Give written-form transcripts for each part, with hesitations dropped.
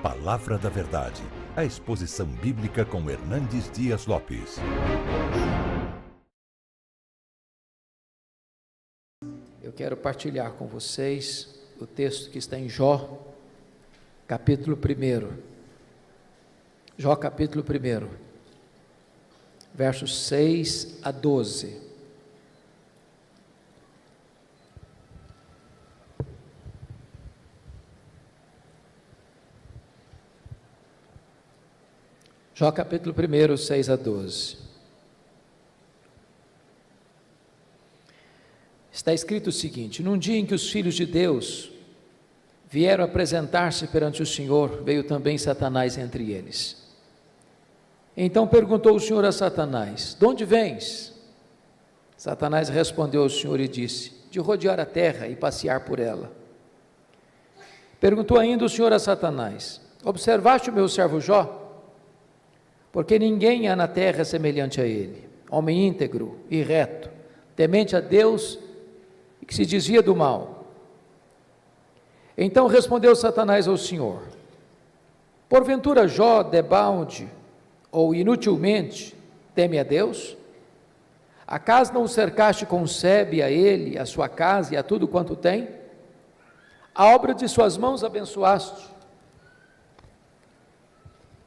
Palavra da Verdade, a exposição bíblica com Hernandes Dias Lopes. Eu quero partilhar com vocês o texto que está em Jó, capítulo 1. Jó, capítulo 1, versos 6 a 12. Jó, capítulo 1, 6 a 12. Está escrito o seguinte: num dia em que os filhos de Deus vieram apresentar-se perante o Senhor, veio também Satanás entre eles. Então perguntou o Senhor a Satanás: de onde vens? Satanás respondeu ao Senhor e disse: de rodear a terra e passear por ela. Perguntou ainda o Senhor a Satanás: observaste o meu servo Jó? Porque ninguém há na terra semelhante a ele, homem íntegro e reto, temente a Deus e que se desvia do mal. Então respondeu Satanás ao Senhor: porventura Jó debalde ou inutilmente teme a Deus? Acaso não o cercaste com sebe a ele, a sua casa e a tudo quanto tem? A obra de suas mãos abençoaste,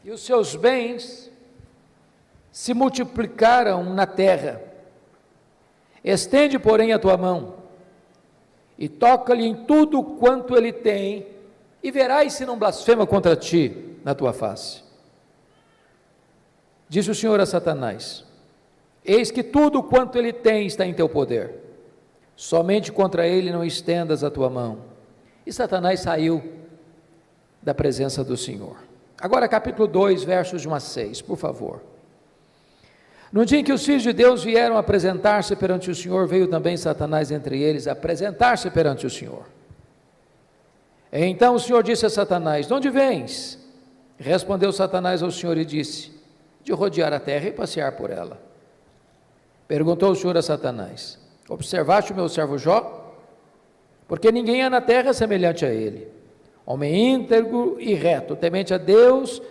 e os seus bens se multiplicaram na terra. Estende, porém, a tua mão e toca-lhe em tudo quanto ele tem, e verás se não blasfema contra ti na tua face. Disse o Senhor a Satanás: eis que tudo quanto ele tem está em teu poder, somente contra ele não estendas a tua mão. E Satanás saiu da presença do Senhor. Agora capítulo 2, versos de 1 a 6, por favor. No dia em que os filhos de Deus vieram apresentar-se perante o Senhor, veio também Satanás entre eles apresentar-se perante o Senhor. Então o Senhor disse a Satanás: de onde vens? Respondeu Satanás ao Senhor e disse: de rodear a terra e passear por ela. Perguntou o Senhor a Satanás: observaste o meu servo Jó? Porque ninguém há na terra semelhante a ele, homem íntegro e reto, temente a Deus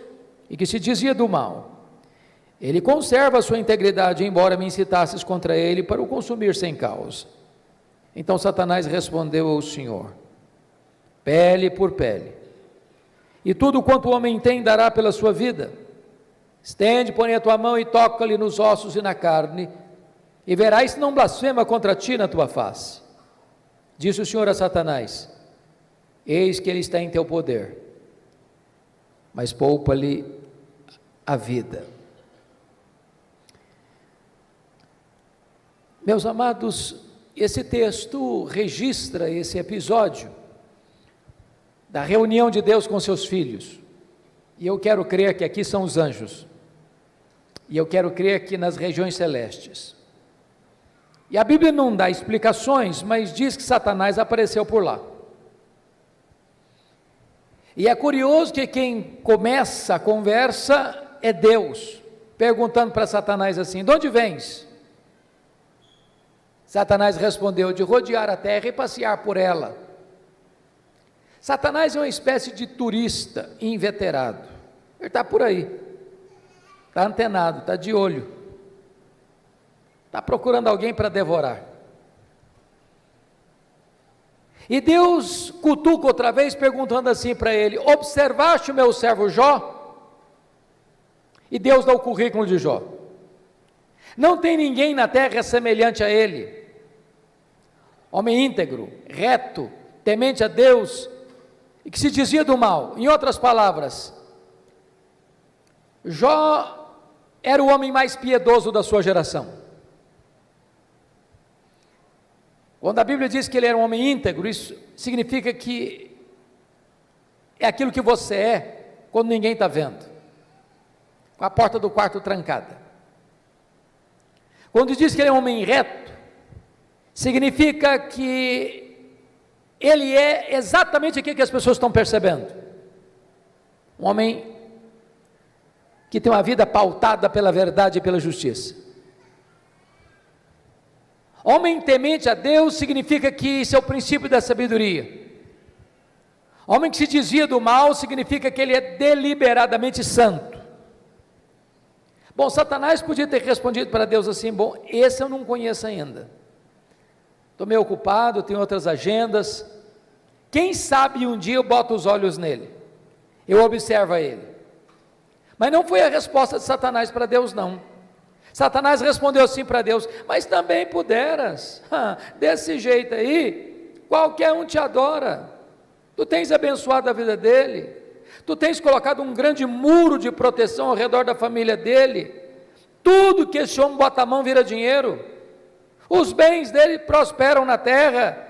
e que se desvia do mal. Ele conserva a sua integridade, embora me incitasses contra ele para o consumir sem causa. Então Satanás respondeu ao Senhor: pele por pele, e tudo quanto o homem tem dará pela sua vida. Estende, porém, a tua mão e toca-lhe nos ossos e na carne, e verás se não blasfema contra ti na tua face. Disse o Senhor a Satanás: eis que ele está em teu poder, mas poupa-lhe a vida. Meus amados, esse texto registra esse episódio da reunião de Deus com seus filhos, e eu quero crer que aqui são os anjos, e eu quero crer que nas regiões celestes, e a Bíblia não dá explicações, mas diz que Satanás apareceu por lá, e é curioso que quem começa a conversa é Deus, perguntando para Satanás assim: de onde vens? Satanás respondeu: de rodear a terra e passear por ela. Satanás é uma espécie de turista inveterado, ele está por aí, está antenado, está de olho, está procurando alguém para devorar. E Deus cutuca outra vez, perguntando assim para ele: observaste o meu servo Jó? E Deus dá o currículo de Jó: não tem ninguém na terra semelhante a ele, homem íntegro, reto, temente a Deus e que se desvia do mal. Em outras palavras, Jó era o homem mais piedoso da sua geração. Quando a Bíblia diz que ele era um homem íntegro, isso significa que é aquilo que você é quando ninguém está vendo, com a porta do quarto trancada. Quando diz que ele é um homem reto, significa que ele é exatamente aquilo que as pessoas estão percebendo, um homem que tem uma vida pautada pela verdade e pela justiça. Homem temente a Deus significa que isso é o princípio da sabedoria. Homem que se desvia do mal significa que ele é deliberadamente santo. Bom, Satanás podia ter respondido para Deus assim: bom, esse eu não conheço ainda, estou meio ocupado, tenho outras agendas, quem sabe um dia eu boto os olhos nele, eu observo ele. Mas não foi a resposta de Satanás para Deus, não. Satanás respondeu assim para Deus: mas também puderas, desse jeito aí, qualquer um te adora, tu tens abençoado a vida dele, tu tens colocado um grande muro de proteção ao redor da família dele, tudo que esse homem bota a mão vira dinheiro, os bens dele prosperam na terra,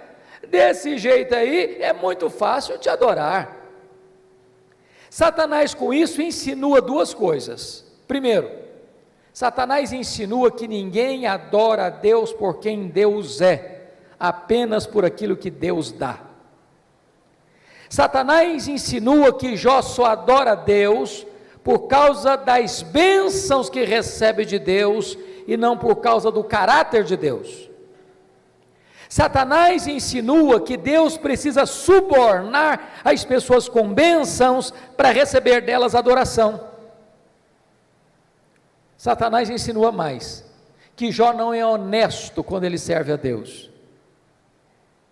desse jeito aí é muito fácil te adorar. Satanás com isso insinua duas coisas. Primeiro, Satanás insinua que ninguém adora a Deus por quem Deus é, apenas por aquilo que Deus dá. Satanás insinua que Jó só adora a Deus por causa das bênçãos que recebe de Deus e não por causa do caráter de Deus. Satanás insinua que Deus precisa subornar as pessoas com bênçãos para receber delas adoração. Satanás insinua mais, que Jó não é honesto quando ele serve a Deus,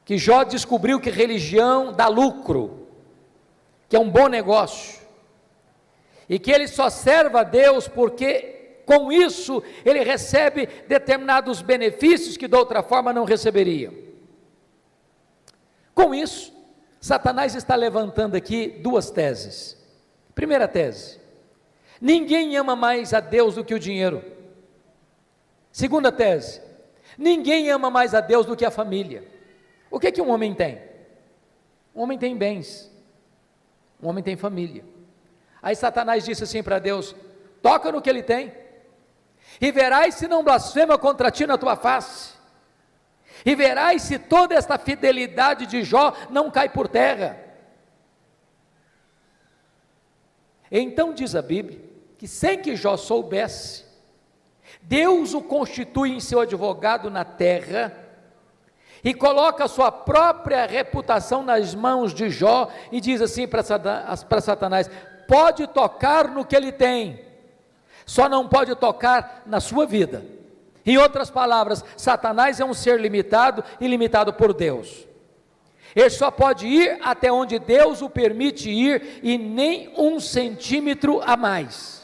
que Jó descobriu que religião dá lucro, que é um bom negócio, e que ele só serve a Deus porque com isso ele recebe determinados benefícios que de outra forma não receberia. Com isso, Satanás está levantando aqui duas teses. Primeira tese: ninguém ama mais a Deus do que o dinheiro. Segunda tese: ninguém ama mais a Deus do que a família. O que um homem tem? Um homem tem bens, um homem tem família. Aí Satanás disse assim para Deus: toca no que ele tem, e verás se não blasfema contra ti na tua face, e verás se toda esta fidelidade de Jó não cai por terra. Então diz a Bíblia, que sem que Jó soubesse, Deus o constitui em seu advogado na terra, e coloca a sua própria reputação nas mãos de Jó, e diz assim para Satanás: pode tocar no que ele tem, só não pode tocar na sua vida. Em outras palavras, Satanás é um ser limitado e limitado por Deus. Ele só pode ir até onde Deus o permite ir, e nem 1 centímetro a mais.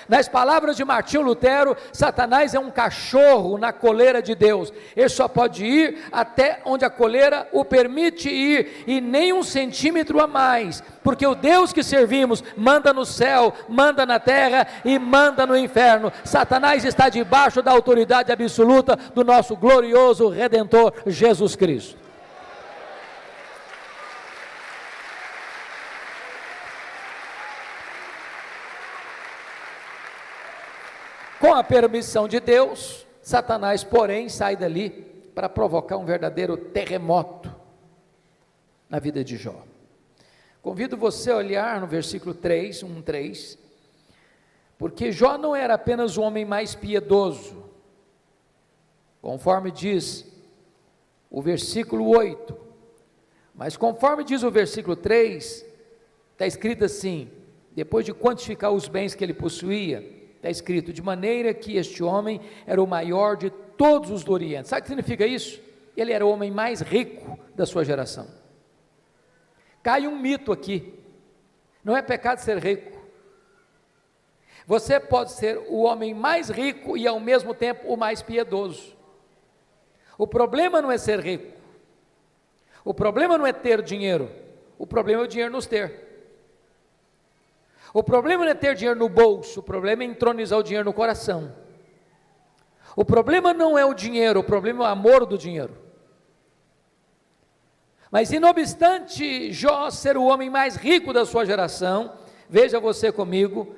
Nas palavras de Martinho Lutero, Satanás é um cachorro na coleira de Deus. Ele só pode ir até onde a coleira o permite ir, e nem 1 centímetro a mais, porque o Deus que servimos manda no céu, manda na terra e manda no inferno. Satanás está debaixo da autoridade absoluta do nosso glorioso Redentor Jesus Cristo. Com a permissão de Deus, Satanás, porém, sai dali para provocar um verdadeiro terremoto na vida de Jó. Convido você a olhar no versículo 3, 1:3, porque Jó não era apenas o homem mais piedoso, conforme diz o versículo 8, mas conforme diz o versículo 3, está escrito assim, depois de quantificar os bens que ele possuía, está escrito: de maneira que este homem era o maior de todos os do Oriente. Sabe o que significa isso? Ele era o homem mais rico da sua geração. Cai um mito aqui: não é pecado ser rico. Você pode ser o homem mais rico e ao mesmo tempo o mais piedoso. O problema não é ser rico, o problema não é ter dinheiro, o problema é o dinheiro nos ter. O problema não é ter dinheiro no bolso, o problema é entronizar o dinheiro no coração. O problema não é o dinheiro, o problema é o amor do dinheiro. Mas não obstante Jó ser o homem mais rico da sua geração, veja você comigo,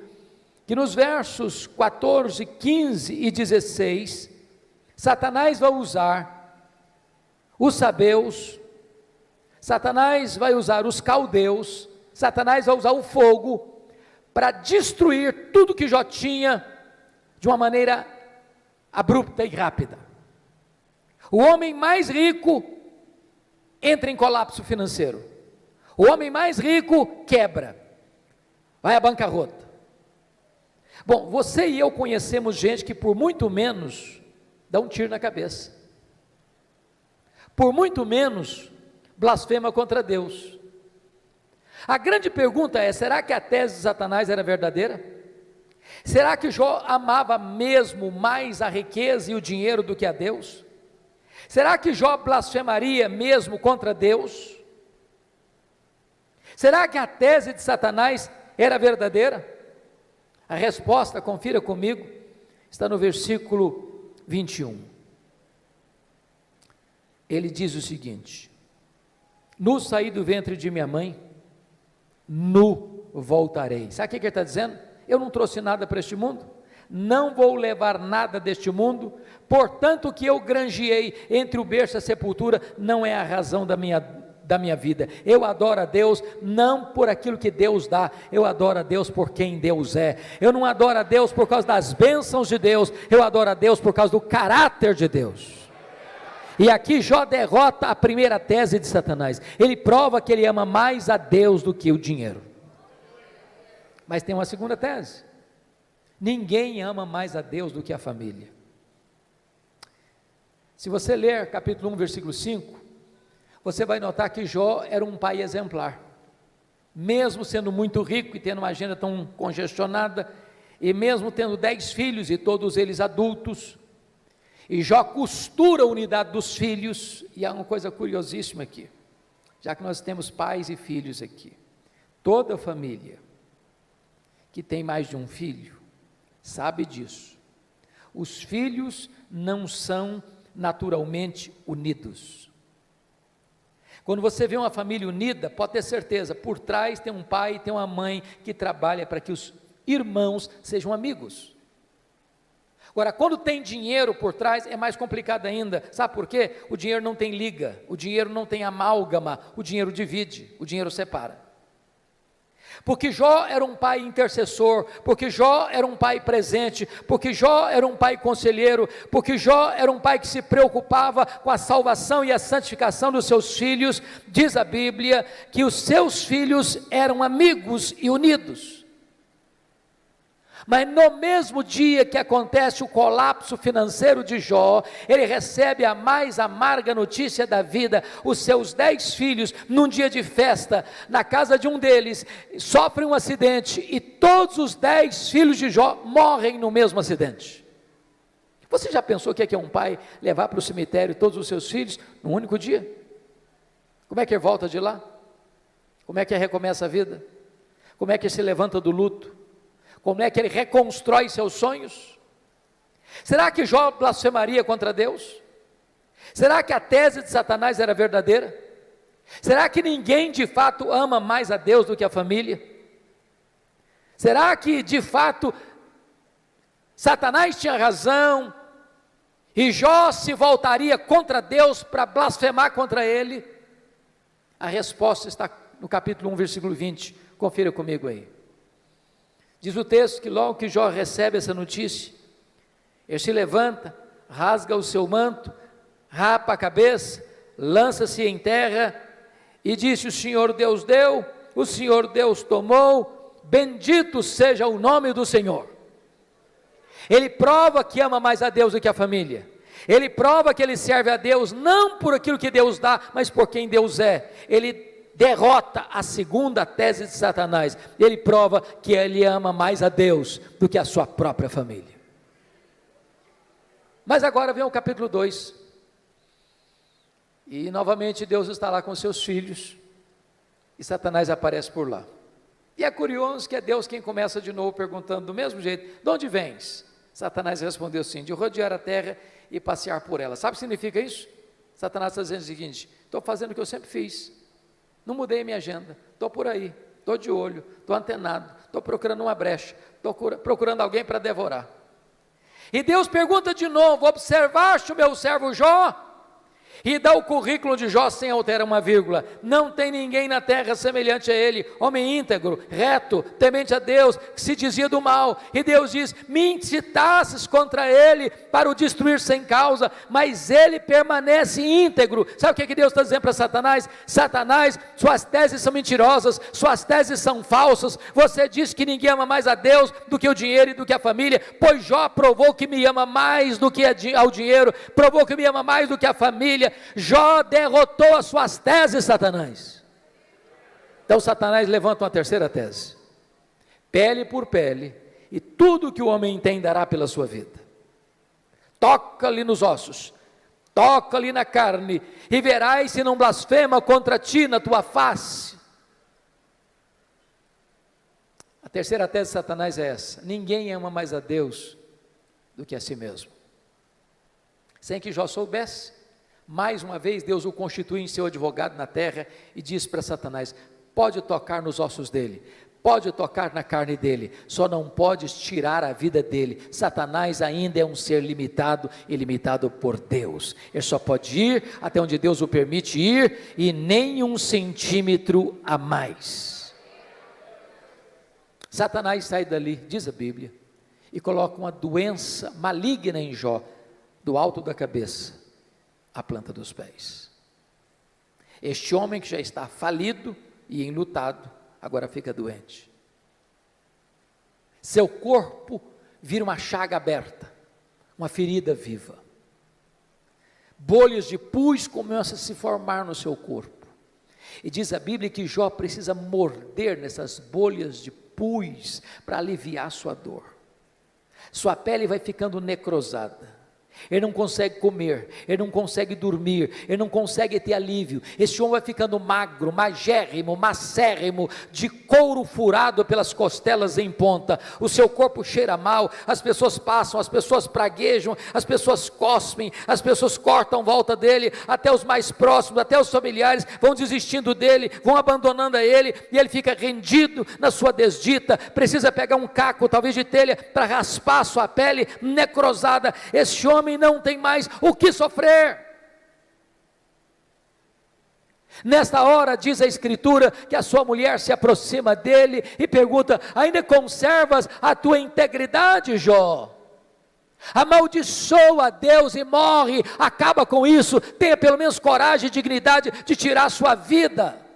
que nos versos 14, 15 e 16, Satanás vai usar os sabeus, Satanás vai usar os caldeus, Satanás vai usar o fogo, para destruir tudo que Jó tinha de uma maneira abrupta e rápida. O homem mais rico entra em colapso financeiro. O homem mais rico quebra, vai à bancarrota. Bom, você e eu conhecemos gente que por muito menos dá um tiro na cabeça, por muito menos blasfema contra Deus. A grande pergunta é: será que a tese de Satanás era verdadeira? Será que Jó amava mesmo mais a riqueza e o dinheiro do que a Deus? Será que Jó blasfemaria mesmo contra Deus? Será que a tese de Satanás era verdadeira? A resposta, confira comigo, está no versículo 21. Ele diz o seguinte: nu saí do ventre de minha mãe, nu voltarei. Sabe o que ele está dizendo? Eu não trouxe nada para este mundo, não vou levar nada deste mundo, portanto o que eu granjeei entre o berço e a sepultura não é a razão da minha vida. Eu adoro a Deus não por aquilo que Deus dá, eu adoro a Deus por quem Deus é. Eu não adoro a Deus por causa das bênçãos de Deus, eu adoro a Deus por causa do caráter de Deus. E aqui Jó derrota a primeira tese de Satanás. Ele prova que ele ama mais a Deus do que o dinheiro. Mas tem uma segunda tese: ninguém ama mais a Deus do que a família. Se você ler capítulo 1, versículo 5, você vai notar que Jó era um pai exemplar. Mesmo sendo muito rico e tendo uma agenda tão congestionada, e mesmo tendo 10 filhos e todos eles adultos, e Jó costura a unidade dos filhos. E há uma coisa curiosíssima aqui, já que nós temos pais e filhos aqui, toda família que tem mais de um filho sabe disso. Os filhos não são naturalmente unidos. Quando você vê uma família unida, pode ter certeza, por trás tem um pai e tem uma mãe que trabalha para que os irmãos sejam amigos. Agora, quando tem dinheiro por trás, é mais complicado ainda. Sabe por quê? O dinheiro não tem liga, o dinheiro não tem amálgama, o dinheiro divide, o dinheiro separa. Porque Jó era um pai intercessor, porque Jó era um pai presente, porque Jó era um pai conselheiro, porque Jó era um pai que se preocupava com a salvação e a santificação dos seus filhos. Diz a Bíblia que os seus filhos eram amigos e unidos. Mas no mesmo dia que acontece o colapso financeiro de Jó, ele recebe a mais amarga notícia da vida. Os seus 10 filhos, num dia de festa, na casa de um deles, sofrem um acidente, e todos os 10 filhos de Jó morrem no mesmo acidente. Você já pensou o que é um pai levar para o cemitério todos os seus filhos num único dia? Como é que ele volta de lá? Como é que ele recomeça a vida? Como é que ele se levanta do luto? Como é que ele reconstrói seus sonhos? Será que Jó blasfemaria contra Deus? Será que a tese de Satanás era verdadeira? Será que ninguém de fato ama mais a Deus do que a família? Será que de fato Satanás tinha razão e Jó se voltaria contra Deus para blasfemar contra ele? A resposta está no capítulo 1, versículo 20, confira comigo aí. Diz o texto que logo que Jó recebe essa notícia, ele se levanta, rasga o seu manto, rapa a cabeça, lança-se em terra e disse: o Senhor Deus deu, o Senhor Deus tomou, bendito seja o nome do Senhor. Ele prova que ama mais a Deus do que a família. Ele prova que ele serve a Deus não por aquilo que Deus dá, mas por quem Deus é. Ele derrota a segunda tese de Satanás. Ele prova que ele ama mais a Deus do que a sua própria família. Mas agora vem o capítulo 2. E novamente Deus está lá com seus filhos, e Satanás aparece por lá. E é curioso que é Deus quem começa de novo perguntando do mesmo jeito: de onde vens? Satanás respondeu assim: de rodear a terra e passear por ela. Sabe o que significa isso? Satanás está dizendo o seguinte: estou fazendo o que eu sempre fiz. Não mudei a minha agenda, estou por aí, estou de olho, estou antenado, estou procurando uma brecha, estou procurando alguém para devorar. E Deus pergunta de novo: observaste o meu servo Jó? E dá o currículo de Jó sem alterar uma vírgula. Não tem ninguém na terra semelhante a ele, homem íntegro, reto, temente a Deus, que se dizia do mal. E Deus diz: me incitasses contra ele para o destruir sem causa, mas ele permanece íntegro. Sabe o que Deus está dizendo para Satanás? Satanás, suas teses são mentirosas, suas teses são falsas. Você diz que ninguém ama mais a Deus do que o dinheiro e do que a família, pois Jó provou que me ama mais do que ao dinheiro, provou que me ama mais do que a família. Jó derrotou as suas teses, Satanás. Então Satanás levanta uma terceira tese: pele por pele, e tudo que o homem tem dará pela sua vida. Toca-lhe nos ossos, toca-lhe na carne, e verás se não blasfema contra ti na tua face. A terceira tese de Satanás é essa: ninguém ama mais a Deus do que a si mesmo. Sem que Jó soubesse, mais uma vez Deus o constitui em seu advogado na terra e diz para Satanás: pode tocar nos ossos dele, pode tocar na carne dele, só não podes tirar a vida dele. Satanás ainda é um ser limitado e limitado por Deus. Ele só pode ir até onde Deus o permite ir, e nem 1 centímetro a mais. Satanás sai dali, diz a Bíblia, e coloca uma doença maligna em Jó, do alto da cabeça à planta dos pés. Este homem que já está falido e enlutado, agora fica doente. Seu corpo vira uma chaga aberta, uma ferida viva. Bolhas de pus começam a se formar no seu corpo. E diz a Bíblia que Jó precisa morder nessas bolhas de pus para aliviar sua dor. Sua pele vai ficando necrosada. Ele não consegue comer, ele não consegue dormir, ele não consegue ter alívio. Esse homem vai ficando magro, magérrimo, macérrimo, de couro furado pelas costelas em ponta. O seu corpo cheira mal, as pessoas passam, as pessoas praguejam, as pessoas cospem, as pessoas cortam volta dele, até os mais próximos, até os familiares vão desistindo dele, vão abandonando a ele, e ele fica rendido na sua desdita. Precisa pegar um caco, talvez de telha, para raspar a sua pele necrosada. Esse homem não tem mais o que sofrer. Nesta hora, diz a Escritura, que a sua mulher se aproxima dele e pergunta: ainda conservas a tua integridade, Jó? Amaldiçoa a Deus e morre, acaba com isso, tenha pelo menos coragem e dignidade de tirar a sua vida.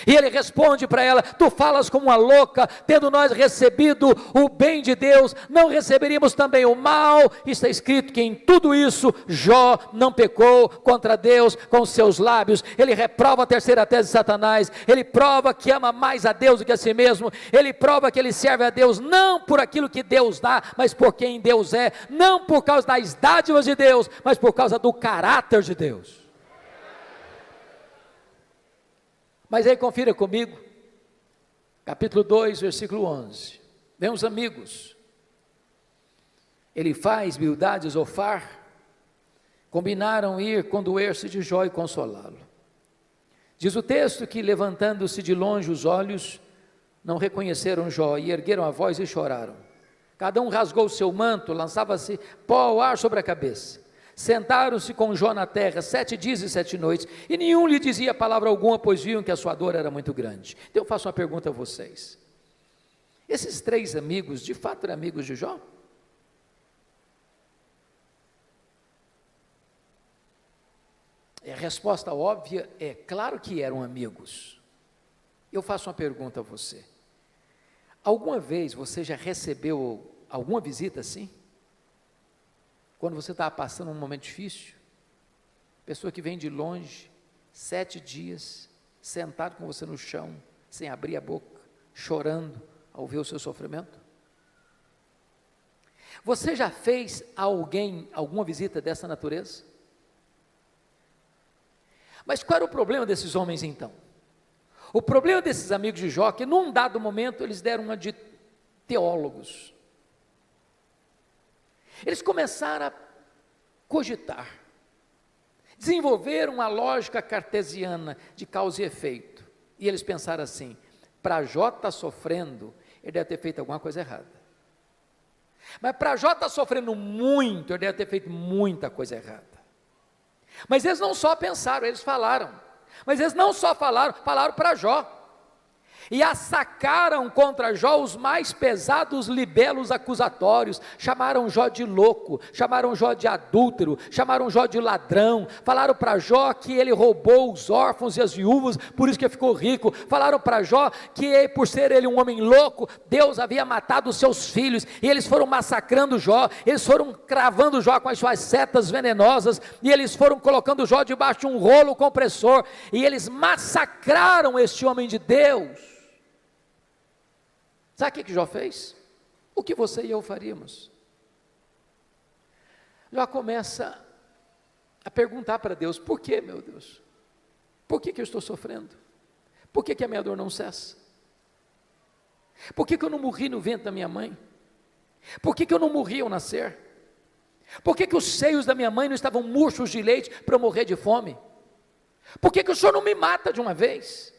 E ele responde para ela: tu falas como uma louca, tendo nós recebido o bem de Deus, não receberíamos também o mal? Está escrito que em tudo isso Jó não pecou contra Deus com os seus lábios. Ele reprova a terceira tese de Satanás, ele prova que ama mais a Deus do que a si mesmo, ele prova que ele serve a Deus não por aquilo que Deus dá, mas por quem Deus é, não por causa das dádivas de Deus, mas por causa do caráter de Deus. Mas aí confira comigo, capítulo 2, versículo 11, vem os amigos, Elifaz, Bildade e Zofar, combinaram ir condoer-se de Jó e consolá-lo. Diz o texto que, levantando-se de longe os olhos, não reconheceram Jó, e ergueram a voz e choraram. Cada um rasgou o seu manto, lançava-se pó ao ar sobre a cabeça. Sentaram-se com Jó na terra 7 dias e 7 noites, e nenhum lhe dizia palavra alguma, pois viam que a sua dor era muito grande. Então eu faço uma pergunta a vocês: esses 3 amigos, de fato eram amigos de Jó? A resposta óbvia é: claro que eram amigos. Eu faço uma pergunta a você: alguma vez você já recebeu alguma visita assim? Quando você estava passando um momento difícil, pessoa que vem de longe, 7 dias, sentado com você no chão, sem abrir a boca, chorando ao ver o seu sofrimento? Você já fez a alguém alguma visita dessa natureza? Mas qual era o problema desses homens então? O problema desses amigos de Jó, que num dado momento eles deram uma de teólogos. Eles começaram a cogitar, desenvolveram uma lógica cartesiana de causa e efeito, e eles pensaram assim: para Jó estar sofrendo, ele deve ter feito alguma coisa errada, mas para Jó estar sofrendo muito, ele deve ter feito muita coisa errada. Mas eles não só pensaram, eles falaram. Mas eles não só falaram, falaram para Jó. E assacaram contra Jó os mais pesados libelos acusatórios, chamaram Jó de louco, chamaram Jó de adúltero, chamaram Jó de ladrão, falaram para Jó que ele roubou os órfãos e as viúvas, por isso que ficou rico, falaram para Jó que por ser ele um homem louco, Deus havia matado os seus filhos, e eles foram massacrando Jó, eles foram cravando Jó com as suas setas venenosas, e eles foram colocando Jó debaixo de um rolo compressor, e eles massacraram este homem de Deus. Sabe o que Jó fez? O que você e eu faríamos? Jó começa a perguntar para Deus: por que, meu Deus? Por que eu estou sofrendo? Por que a minha dor não cessa? Por que eu não morri no ventre da minha mãe? Por que eu não morri ao nascer? Por que os seios da minha mãe não estavam murchos de leite para eu morrer de fome? Por que o Senhor não me mata de uma vez?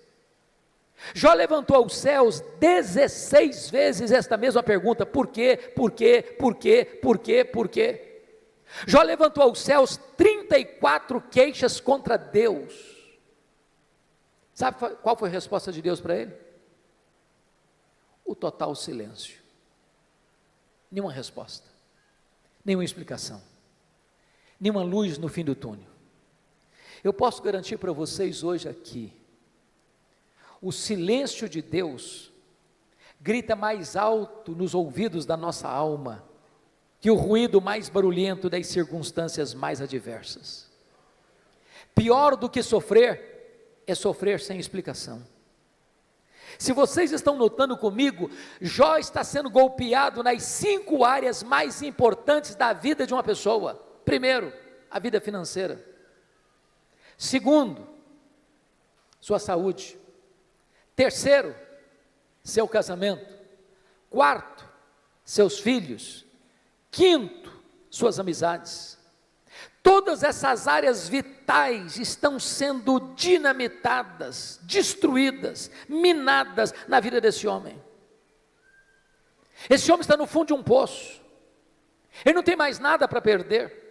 Jó levantou aos céus 16 vezes esta mesma pergunta: por quê, por quê, por quê, por quê, por quê? Jó levantou aos céus 34 queixas contra Deus. Sabe qual foi a resposta de Deus para ele? O total silêncio. Nenhuma resposta, nenhuma explicação, nenhuma luz no fim do túnel. Eu posso garantir para vocês hoje aqui, o silêncio de Deus grita mais alto nos ouvidos da nossa alma que o ruído mais barulhento das circunstâncias mais adversas. Pior do que sofrer é sofrer sem explicação. Se vocês estão notando comigo, Jó está sendo golpeado nas 5 áreas mais importantes da vida de uma pessoa. Primeiro, a vida financeira. Segundo, sua saúde. Terceiro, seu casamento. Quarto, seus filhos. Quinto, suas amizades. Todas essas áreas vitais estão sendo dinamitadas, destruídas, minadas na vida desse homem. Esse homem está no fundo de um poço. Ele não tem mais nada para perder.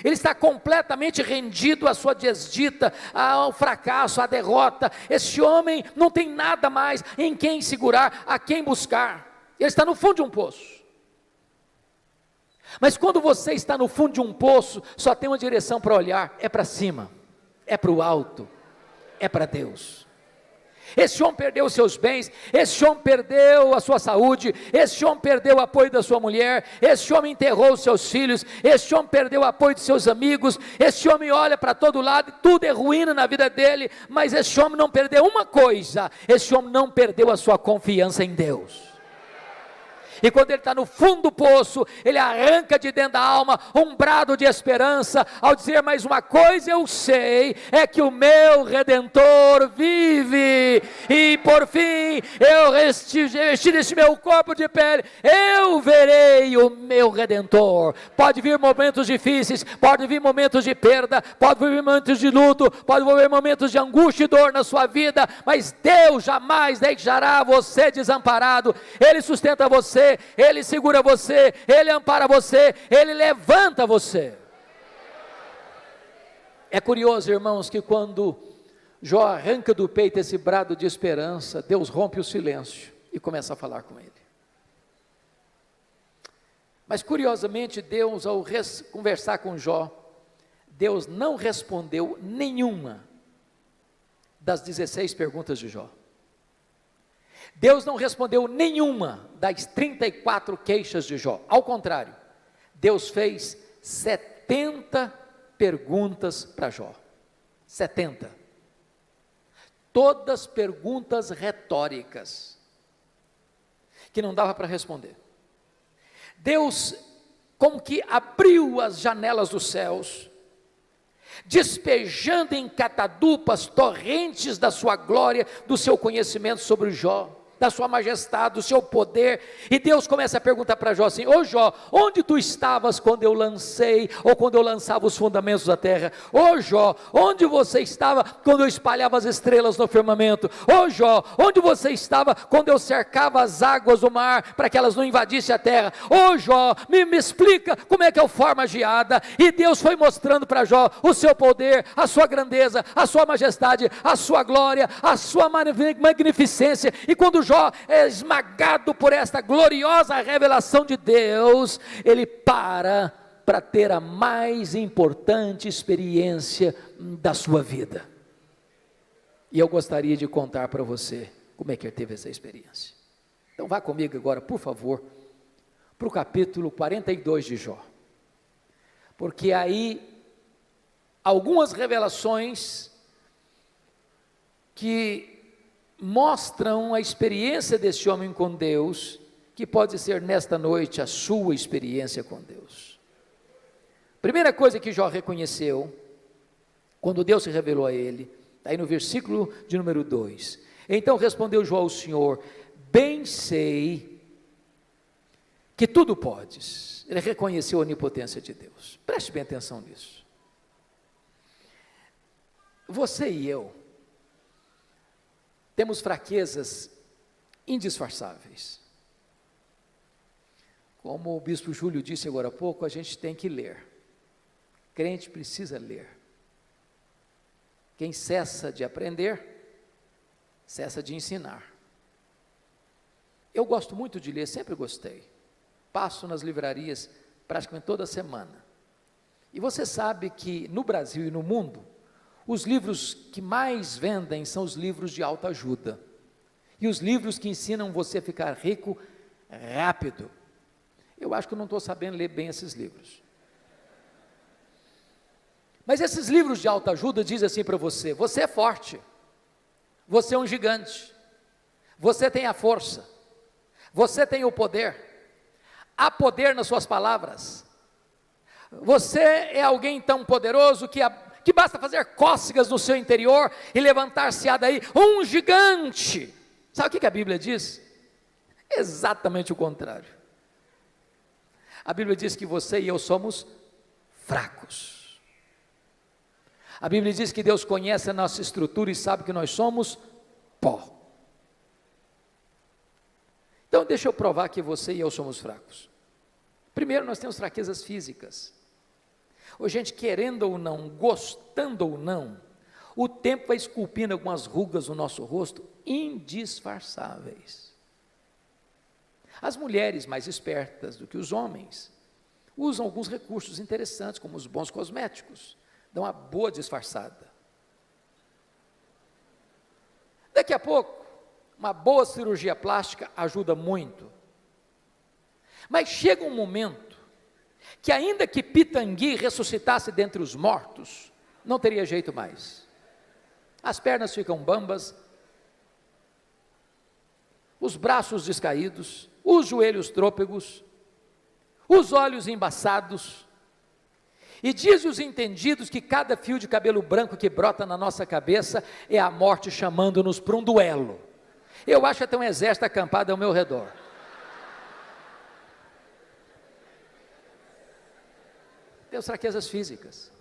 Ele está completamente rendido à sua desdita, ao fracasso, à derrota. Esse homem não tem nada mais em quem segurar, a quem buscar. Ele está no fundo de um poço. Mas quando você está no fundo de um poço, só tem uma direção para olhar: é para cima, é para o alto, é para Deus. Esse homem perdeu os seus bens, esse homem perdeu a sua saúde, esse homem perdeu o apoio da sua mulher, esse homem enterrou os seus filhos, esse homem perdeu o apoio de seus amigos, esse homem olha para todo lado e tudo é ruína na vida dele, mas esse homem não perdeu uma coisa: esse homem não perdeu a sua confiança em Deus. E quando ele está no fundo do poço, ele arranca de dentro da alma um brado de esperança, ao dizer: mas uma coisa eu sei, é que o meu Redentor vive, e por fim, eu vestir esse meu corpo de pele, eu verei o meu Redentor. Pode vir momentos difíceis, pode vir momentos de perda, pode vir momentos de luto, pode vir momentos de angústia e dor na sua vida, mas Deus jamais deixará você desamparado. Ele sustenta você, Ele segura você, Ele ampara você, Ele levanta você. É curioso, irmãos, que quando Jó arranca do peito esse brado de esperança, Deus rompe o silêncio e começa a falar com ele. Mas curiosamente, Deus, ao conversar com Jó, Deus não respondeu nenhuma das 16 perguntas de Jó. Deus não respondeu nenhuma das 34 queixas de Jó. Ao contrário, Deus fez 70 perguntas para Jó. 70. Todas perguntas retóricas, que não dava para responder. Deus como que abriu as janelas dos céus, despejando em catadupas torrentes da sua glória, do seu conhecimento sobre Jó. da sua majestade, do seu poder, e Deus começa a perguntar para Jó assim: ô Jó, onde tu estavas quando eu lancei, ou quando eu lançava os fundamentos da terra? Ô Jó, onde você estava quando eu espalhava as estrelas no firmamento? Ô Jó, onde você estava quando eu cercava as águas do mar, para que elas não invadissem a terra? Ô Jó, me explica como é que eu formo a geada. E Deus foi mostrando para Jó o seu poder, a sua grandeza, a sua majestade, a sua glória, a sua magnificência. E quando Jó é esmagado por esta gloriosa revelação de Deus, ele para ter a mais importante experiência da sua vida. E eu gostaria de contar para você como é que ele teve essa experiência. Então vá comigo agora, por favor, para o capítulo 42 de Jó, porque aí algumas revelações que mostram a experiência desse homem com Deus, que pode ser nesta noite a sua experiência com Deus. Primeira coisa que Jó reconheceu, quando Deus se revelou a ele, está aí no versículo de número 2, então respondeu Jó ao Senhor: bem sei que tudo podes. Ele reconheceu a onipotência de Deus. Preste bem atenção nisso. Você e eu temos fraquezas indisfarçáveis. Como o bispo Júlio disse agora há pouco, a gente tem que ler. Crente precisa ler. Quem cessa de aprender, cessa de ensinar. Eu gosto muito de ler, sempre gostei. Passo nas livrarias praticamente toda semana. E você sabe que no Brasil e no mundo, os livros que mais vendem são os livros de autoajuda. E os livros que ensinam você a ficar rico rápido. Eu acho que eu não estou sabendo ler bem esses livros. Mas esses livros de autoajuda dizem assim para você: você é forte, você é um gigante, você tem a força, você tem o poder, há poder nas suas palavras, você é alguém tão poderoso que basta fazer cócegas no seu interior e levantar-se-á daí um gigante. Sabe o que a Bíblia diz? Exatamente o contrário. A Bíblia diz que você e eu somos fracos. A Bíblia diz que Deus conhece a nossa estrutura e sabe que nós somos pó. Então deixa eu provar que você e eu somos fracos. Primeiro, nós temos fraquezas físicas. Ô, gente, querendo ou não, gostando ou não, o tempo vai esculpindo algumas rugas no nosso rosto indisfarçáveis. As mulheres mais espertas do que os homens usam alguns recursos interessantes, como os bons cosméticos, dão uma boa disfarçada. Daqui a pouco, uma boa cirurgia plástica ajuda muito. Mas chega um momento que ainda que Pitangui ressuscitasse dentre os mortos, não teria jeito mais. As pernas ficam bambas, os braços descaídos, os joelhos trôpegos, os olhos embaçados. E diz os entendidos que cada fio de cabelo branco que brota na nossa cabeça é a morte chamando-nos para um duelo. Eu acho até um exército acampado ao meu redor. Temos fraquezas físicas,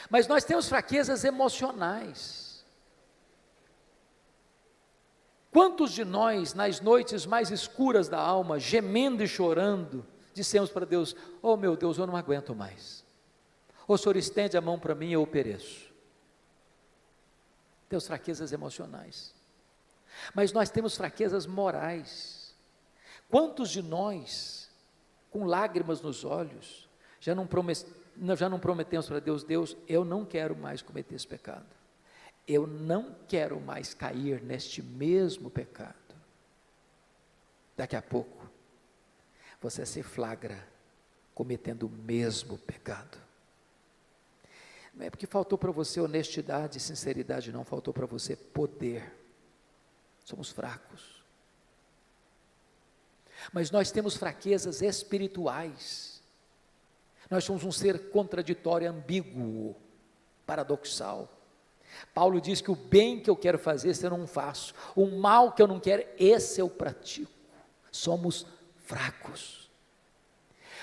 mas nós temos fraquezas emocionais. Quantos de nós, nas noites mais escuras da alma, gemendo e chorando, dissemos para Deus: oh meu Deus, eu não aguento mais, o Senhor estende a mão para mim e eu pereço. Temos fraquezas emocionais, mas nós temos fraquezas morais. Quantos de nós, com lágrimas nos olhos, já não prometemos para Deus: Deus, eu não quero mais cometer esse pecado, eu não quero mais cair neste mesmo pecado. Daqui a pouco, você se flagra cometendo o mesmo pecado. Não é porque faltou para você honestidade e sinceridade, não, faltou para você poder. Somos fracos. Mas nós temos fraquezas espirituais. Nós somos um ser contraditório, ambíguo, paradoxal. Paulo diz que o bem que eu quero fazer, esse eu não faço, o mal que eu não quero, esse eu pratico. Somos fracos,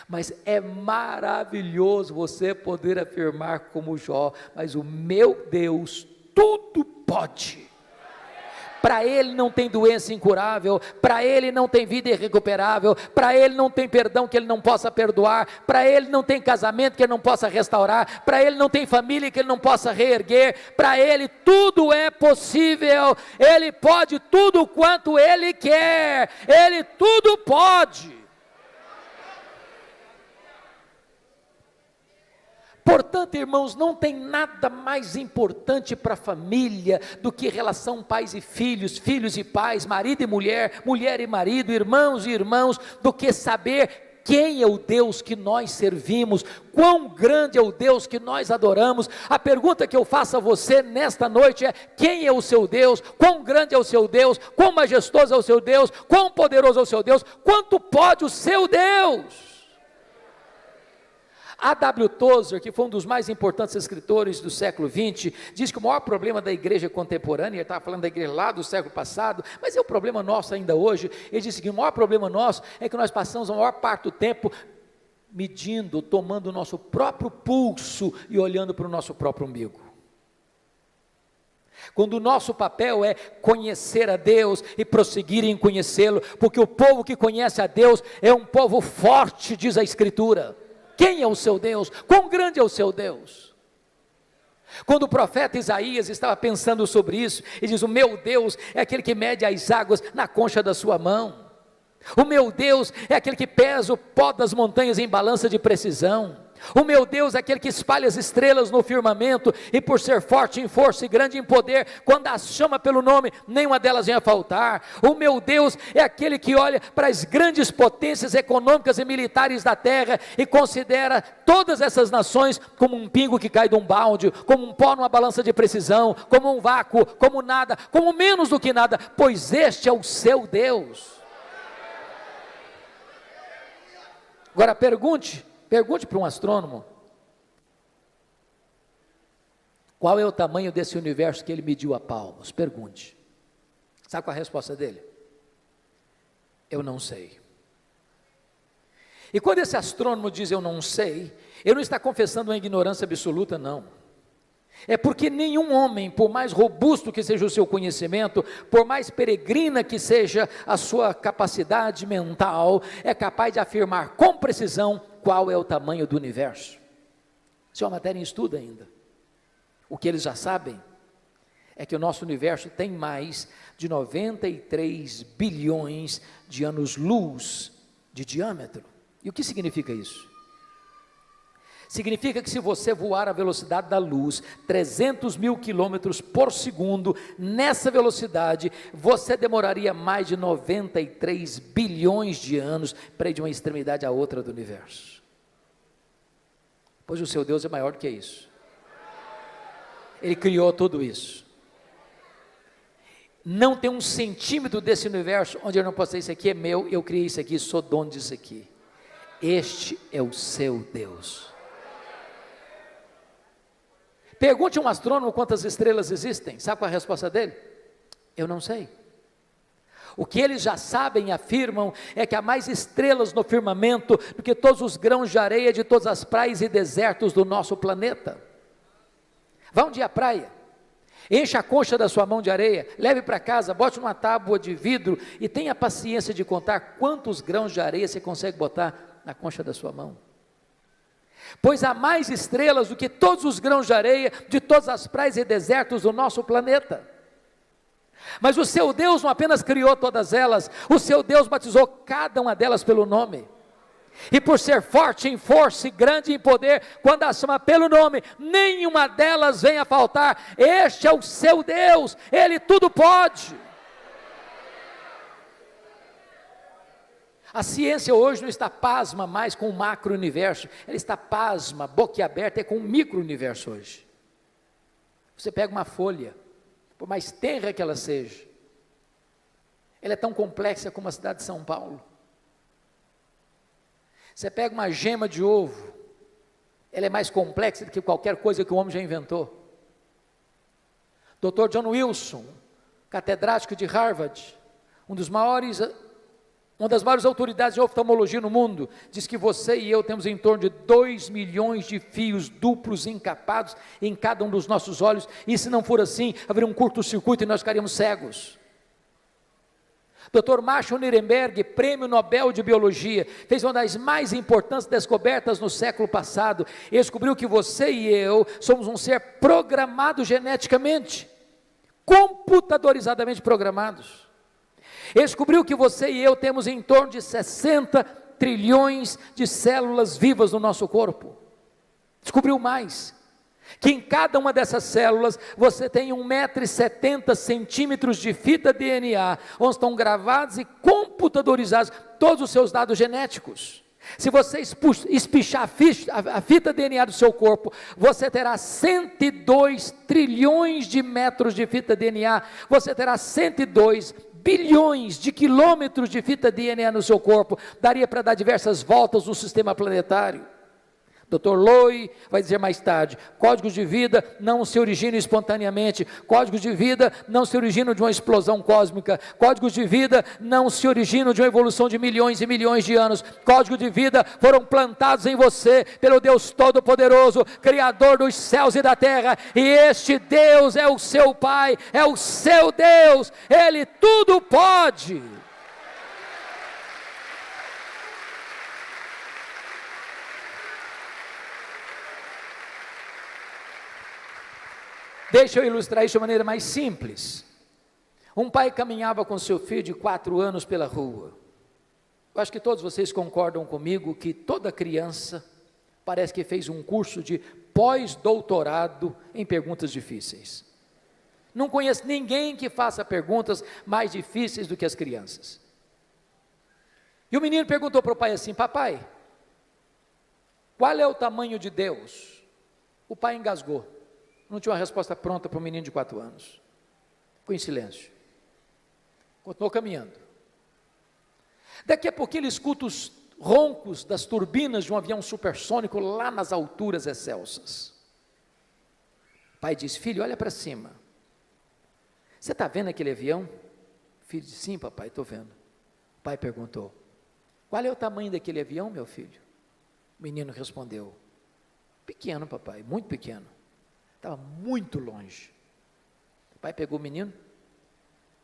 mas é maravilhoso você poder afirmar como Jó, mas o meu Deus tudo pode. Para Ele não tem doença incurável, para Ele não tem vida irrecuperável, para Ele não tem perdão que Ele não possa perdoar, para Ele não tem casamento que Ele não possa restaurar, para Ele não tem família que Ele não possa reerguer, para Ele tudo é possível, Ele pode tudo quanto Ele quer, Ele tudo pode. Portanto, irmãos, não tem nada mais importante para a família do que relação pais e filhos, filhos e pais, marido e mulher, mulher e marido, irmãos e irmãos, do que saber quem é o Deus que nós servimos, quão grande é o Deus que nós adoramos. A pergunta que eu faço a você nesta noite é: quem é o seu Deus? Quão grande é o seu Deus? Quão majestoso é o seu Deus? Quão poderoso é o seu Deus? Quanto pode o seu Deus? A.W. Tozer, que foi um dos mais importantes escritores do século XX, diz que o maior problema da igreja contemporânea, ele estava falando da igreja lá do século passado, mas é o problema nosso ainda hoje. Ele disse que o maior problema nosso é que nós passamos a maior parte do tempo medindo, tomando o nosso próprio pulso e olhando para o nosso próprio umbigo. Quando o nosso papel é conhecer a Deus e prosseguir em conhecê-lo, porque o povo que conhece a Deus é um povo forte, diz a Escritura. Quem é o seu Deus? Quão grande é o seu Deus? Quando o profeta Isaías estava pensando sobre isso, ele diz: o meu Deus é aquele que mede as águas na concha da sua mão. O meu Deus é aquele que pesa o pó das montanhas em balança de precisão. O meu Deus é aquele que espalha as estrelas no firmamento, e por ser forte em força e grande em poder, quando as chama pelo nome, nenhuma delas vem a faltar. O meu Deus é aquele que olha para as grandes potências econômicas e militares da terra e considera todas essas nações como um pingo que cai de um balde, como um pó numa balança de precisão, como um vácuo, como nada, como menos do que nada, pois este é o seu Deus. Agora pergunte para um astrônomo, qual é o tamanho desse universo que ele mediu a palmos? Pergunte. Sabe qual é a resposta dele? Eu não sei. E quando esse astrônomo diz eu não sei, ele não está confessando uma ignorância absoluta, não. É porque nenhum homem, por mais robusto que seja o seu conhecimento, por mais peregrina que seja a sua capacidade mental, é capaz de afirmar com precisão qual é o tamanho do universo. Isso é uma matéria em estudo ainda. O que eles já sabem é que o nosso universo tem mais de 93 bilhões de anos-luz de diâmetro. E o que significa isso? Significa que se você voar à velocidade da luz, 300 mil quilômetros por segundo, nessa velocidade, você demoraria mais de 93 bilhões de anos para ir de uma extremidade à outra do universo. Pois o seu Deus é maior do que isso. Ele criou tudo isso. Não tem um centímetro desse universo onde eu não posso dizer: isso aqui é meu, eu criei isso aqui, sou dono disso aqui. Este é o seu Deus. Pergunte a um astrônomo quantas estrelas existem. Sabe qual é a resposta dele? Eu não sei. O que eles já sabem e afirmam é que há mais estrelas no firmamento do que todos os grãos de areia de todas as praias e desertos do nosso planeta. Vá um dia à praia, encha a concha da sua mão de areia, leve para casa, bote numa tábua de vidro e tenha paciência de contar quantos grãos de areia você consegue botar na concha da sua mão. Pois há mais estrelas do que todos os grãos de areia de todas as praias e desertos do nosso planeta. Mas o seu Deus não apenas criou todas elas, o seu Deus batizou cada uma delas pelo nome. E por ser forte em força e grande em poder, quando as chama pelo nome, nenhuma delas vem a faltar. Este é o seu Deus, Ele tudo pode. A ciência hoje não está pasma mais com o macro-universo, ela está pasma, boquiaberta, com o micro-universo hoje. Você pega uma folha, por mais tenra que ela seja, ela é tão complexa como a cidade de São Paulo. Você pega uma gema de ovo, ela é mais complexa do que qualquer coisa que o homem já inventou. Dr. John Wilson, catedrático de Harvard, uma das maiores autoridades de oftalmologia no mundo, diz que você e eu temos em torno de 2 milhões de fios duplos encapados em cada um dos nossos olhos, e se não for assim, haveria um curto-circuito e nós ficaríamos cegos. Dr. Marshall Nirenberg, prêmio Nobel de Biologia, fez uma das mais importantes descobertas no século passado. Ele descobriu que você e eu somos um ser programado geneticamente, computadorizadamente programados. Ele descobriu que você e eu temos em torno de 60 trilhões de células vivas no nosso corpo. Descobriu mais, que em cada uma dessas células você tem 1,70 m de fita DNA, onde estão gravados e computadorizados todos os seus dados genéticos. Se você espichar a fita DNA do seu corpo, você terá 102 trilhões de metros de fita DNA, você terá 102 bilhões de quilômetros de fita DNA no seu corpo, daria para dar diversas voltas no sistema planetário. Dr. Loy vai dizer mais tarde, códigos de vida não se originam espontaneamente, códigos de vida não se originam de uma explosão cósmica, códigos de vida não se originam de uma evolução de milhões e milhões de anos, códigos de vida foram plantados em você, pelo Deus Todo-Poderoso, Criador dos céus e da terra, e este Deus é o seu Pai, é o seu Deus, Ele tudo pode. Deixa eu ilustrar isso de maneira mais simples. Um pai caminhava com seu filho de 4 anos pela rua. Eu acho que todos vocês concordam comigo que toda criança parece que fez um curso de pós-doutorado em perguntas difíceis. Não conheço ninguém que faça perguntas mais difíceis do que as crianças. E o menino perguntou para o pai assim: papai, qual é o tamanho de Deus? O pai engasgou. Não tinha uma resposta pronta para um menino de 4 anos. Ficou em silêncio. Continuou caminhando. Daqui a pouquinho ele escuta os roncos das turbinas de um avião supersônico lá nas alturas excelsas. O pai diz: filho, olha para cima. Você está vendo aquele avião? O filho disse: sim, papai, estou vendo. O pai perguntou: qual é o tamanho daquele avião, meu filho? O menino respondeu: pequeno, papai, muito pequeno. Estava muito longe. O pai pegou o menino,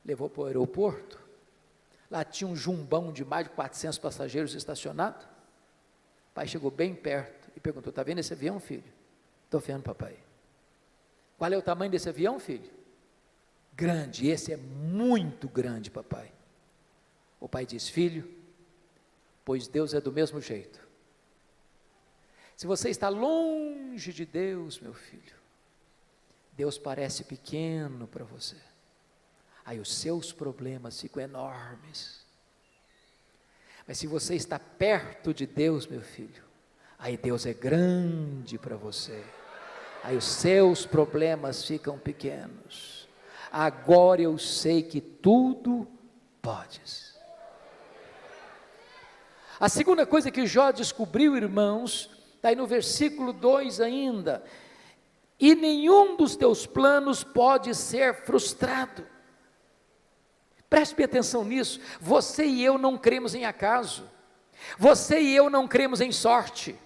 levou para o aeroporto. Lá tinha um jumbão de mais de 400 passageiros estacionado. O pai chegou bem perto e perguntou: está vendo esse avião, filho? Estou vendo, papai. Qual é o tamanho desse avião, filho? Grande, esse é muito grande, papai. O pai disse: filho, pois Deus é do mesmo jeito. Se você está longe de Deus, meu filho, Deus parece pequeno para você, aí os seus problemas ficam enormes. Mas se você está perto de Deus, meu filho, aí Deus é grande para você, aí os seus problemas ficam pequenos. Agora eu sei que tudo podes. A segunda coisa que Jó descobriu, irmãos, está aí no versículo 2 ainda: e nenhum dos teus planos pode ser frustrado. Preste bem atenção nisso. Você e eu não cremos em acaso, você e eu não cremos em sorte,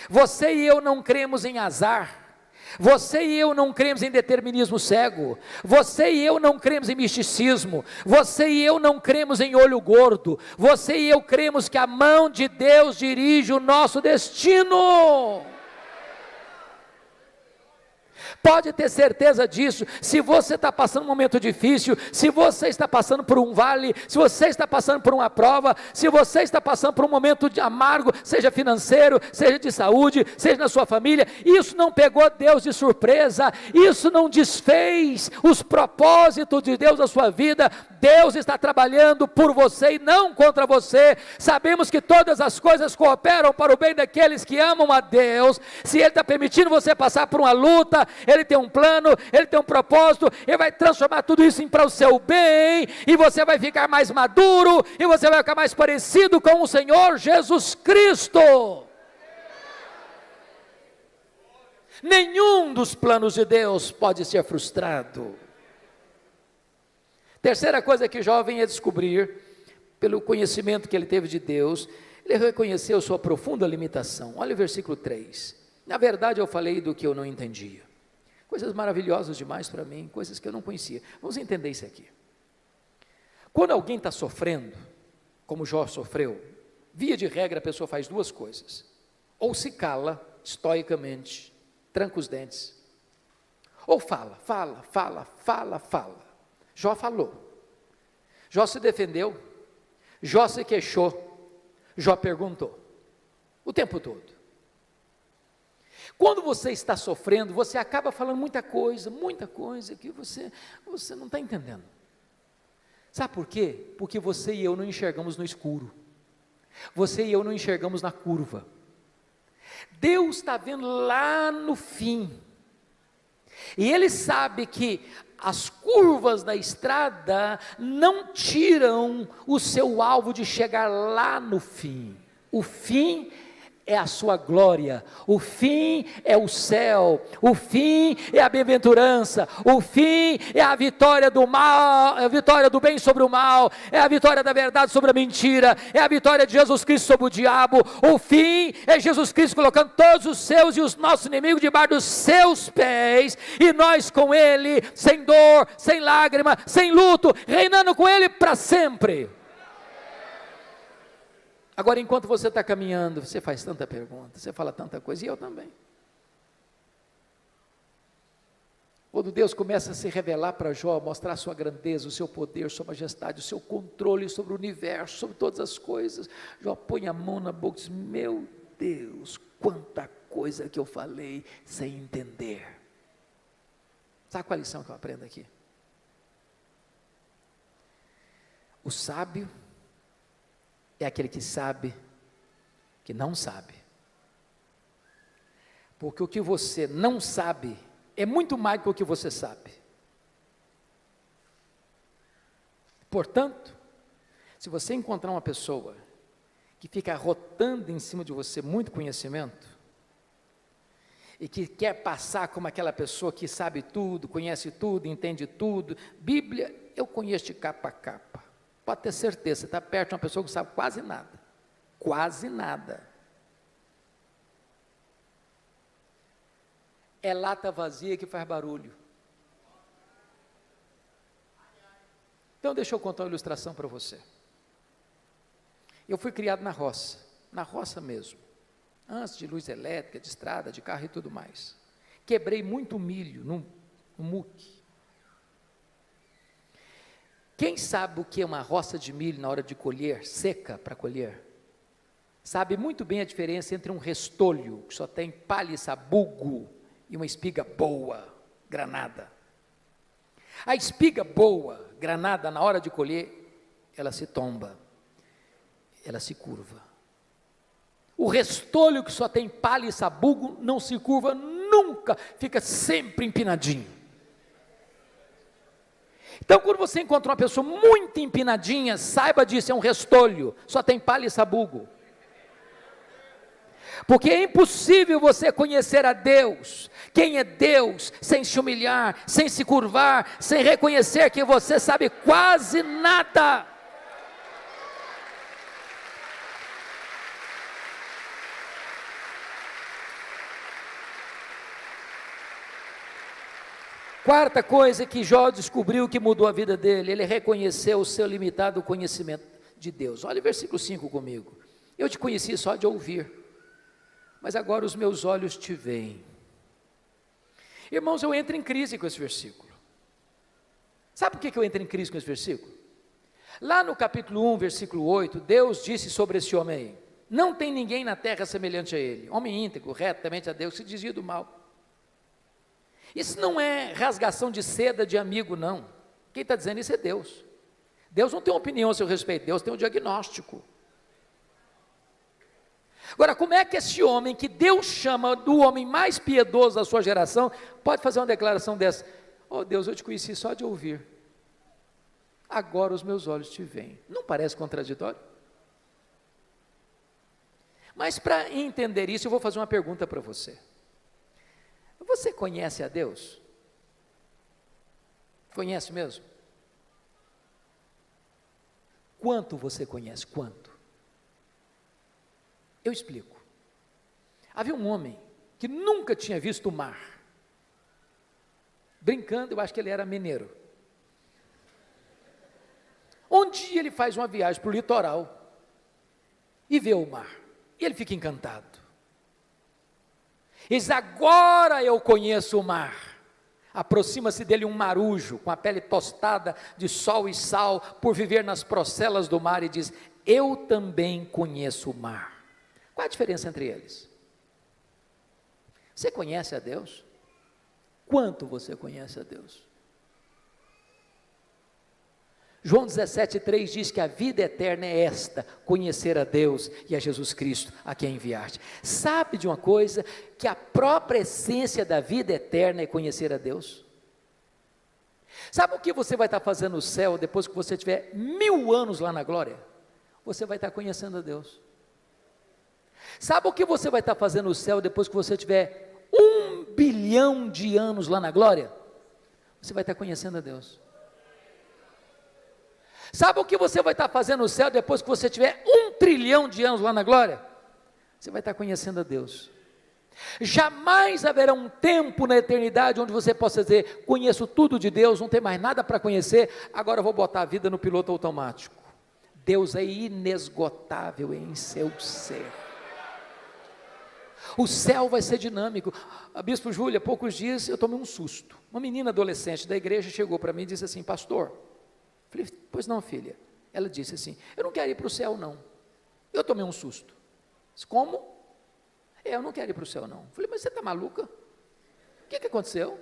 você e eu não cremos em azar, você e eu não cremos em determinismo cego, você e eu não cremos em misticismo, você e eu não cremos em olho gordo, você e eu cremos que a mão de Deus dirige o nosso destino. Pode ter certeza disso. Se você está passando um momento difícil, se você está passando por um vale, se você está passando por uma prova, se você está passando por um momento amargo, seja financeiro, seja de saúde, seja na sua família, isso não pegou Deus de surpresa, isso não desfez os propósitos de Deus na sua vida. Deus está trabalhando por você e não contra você. Sabemos que todas as coisas cooperam para o bem daqueles que amam a Deus. Se Ele está permitindo você passar por uma luta, Ele tem um plano, Ele tem um propósito, Ele vai transformar tudo isso para o seu bem, e você vai ficar mais maduro, e você vai ficar mais parecido com o Senhor Jesus Cristo. Nenhum dos planos de Deus pode ser frustrado. Terceira coisa que Jó vem a descobrir, pelo conhecimento que ele teve de Deus, ele reconheceu sua profunda limitação. Olha o versículo 3. Na verdade, eu falei do que eu não entendia. Coisas maravilhosas demais para mim, coisas que eu não conhecia. Vamos entender isso aqui. Quando alguém está sofrendo, como Jó sofreu, via de regra a pessoa faz duas coisas. Ou se cala, estoicamente, tranca os dentes. Ou fala. Jó falou. Jó se defendeu. Jó se queixou. Jó perguntou. O tempo todo. Quando você está sofrendo, você acaba falando muita coisa que você não está entendendo. Sabe por quê? Porque você e eu não enxergamos no escuro. Você e eu não enxergamos na curva. Deus está vendo lá no fim. E Ele sabe que as curvas da estrada não tiram o seu alvo de chegar lá no fim. O fim é a sua glória, o fim é o céu, o fim é a bem-aventurança, o fim é a vitória do mal, é a vitória do bem sobre o mal, é a vitória da verdade sobre a mentira, é a vitória de Jesus Cristo sobre o diabo. O fim é Jesus Cristo colocando todos os seus e os nossos inimigos debaixo dos seus pés, e nós com Ele, sem dor, sem lágrima, sem luto, reinando com Ele para sempre. Agora, enquanto você está caminhando, você faz tanta pergunta, você fala tanta coisa, e eu também. Quando Deus começa a se revelar para Jó, mostrar a sua grandeza, o seu poder, sua majestade, o seu controle sobre o universo, sobre todas as coisas, Jó põe a mão na boca e diz: meu Deus, quanta coisa que eu falei sem entender. Sabe qual a lição que eu aprendo aqui? O sábio é aquele que sabe que não sabe. Porque o que você não sabe é muito mais do que o que você sabe. Portanto, se você encontrar uma pessoa que fica rotando em cima de você muito conhecimento, e que quer passar como aquela pessoa que sabe tudo, conhece tudo, entende tudo, Bíblia, eu conheço de capa a capa. Pode ter certeza, você está perto de uma pessoa que não sabe quase nada. Quase nada. É lata vazia que faz barulho. Então deixa eu contar uma ilustração para você. Eu fui criado na roça mesmo. Antes de luz elétrica, de estrada, de carro e tudo mais. Quebrei muito milho no muque. Quem sabe o que é uma roça de milho na hora de colher, seca para colher, sabe muito bem a diferença entre um restolho, que só tem palha e sabugo, e uma espiga boa, granada. A espiga boa, granada, na hora de colher, ela se tomba, ela se curva. O restolho que só tem palha e sabugo, não se curva nunca, fica sempre empinadinho. Então, quando você encontra uma pessoa muito empinadinha, saiba disso, é um restolho, só tem palha e sabugo. Porque é impossível você conhecer a Deus, quem é Deus, sem se humilhar, sem se curvar, sem reconhecer que você sabe quase nada. Quarta coisa que Jó descobriu que mudou a vida dele, ele reconheceu o seu limitado conhecimento de Deus. Olha o versículo 5 comigo. Eu te conheci só de ouvir, mas agora os meus olhos te veem. Irmãos, eu entro em crise com esse versículo. Sabe por que eu entro em crise com esse versículo? Lá no capítulo 1, versículo 8, Deus disse sobre esse homem aí: não tem ninguém na terra semelhante a ele, homem íntegro, reto, temente a Deus, que se desvia do mal. Isso não é rasgação de seda de amigo, não. Quem está dizendo isso é Deus. Deus não tem uma opinião a seu respeito, Deus tem um diagnóstico. Agora, como é que esse homem, que Deus chama do homem mais piedoso da sua geração, pode fazer uma declaração dessa? Oh Deus, eu te conheci só de ouvir, agora os meus olhos te veem. Não parece contraditório? Mas para entender isso, eu vou fazer uma pergunta para você. Você conhece a Deus? Conhece mesmo? quanto você conhece? Quanto? Eu explico. Havia um homem que nunca tinha visto o mar. Brincando, eu acho que ele era mineiro. Um dia ele faz uma viagem para o litoral e vê o mar. E ele fica encantado. Ele diz: agora eu conheço o mar. Aproxima-se dele um marujo, com a pele tostada de sol e sal, por viver nas procelas do mar, e diz: eu também conheço o mar. Qual a diferença entre eles? Você conhece a Deus? Quanto você conhece a Deus? João 17,3 diz que a vida eterna é esta: conhecer a Deus e a Jesus Cristo, a quem enviaste. Sabe de uma coisa? Que a própria essência da vida eterna é conhecer a Deus. Sabe o que você vai estar fazendo no céu depois que você tiver 1000 anos lá na glória? Você vai estar conhecendo a Deus. Sabe o que você vai estar fazendo no céu depois que você tiver 1 bilhão de anos lá na glória? Você vai estar conhecendo a Deus. Sabe o que você vai estar fazendo no céu depois que você tiver 1 trilhão de anos lá na glória? Você vai estar conhecendo a Deus. Jamais haverá um tempo na eternidade onde você possa dizer: conheço tudo de Deus, não tem mais nada para conhecer, agora eu vou botar a vida no piloto automático. Deus é inesgotável em seu ser. O céu vai ser dinâmico. A Bispo Júlia, há poucos dias eu tomei um susto. Uma menina adolescente da igreja chegou para mim e disse assim: pastor. Falei: pois não, filha. Ela disse assim: eu não quero ir para o céu, não. Eu tomei um susto. Disse: como? Eu não quero ir para o céu, não. Falei: mas você está maluca? O que aconteceu?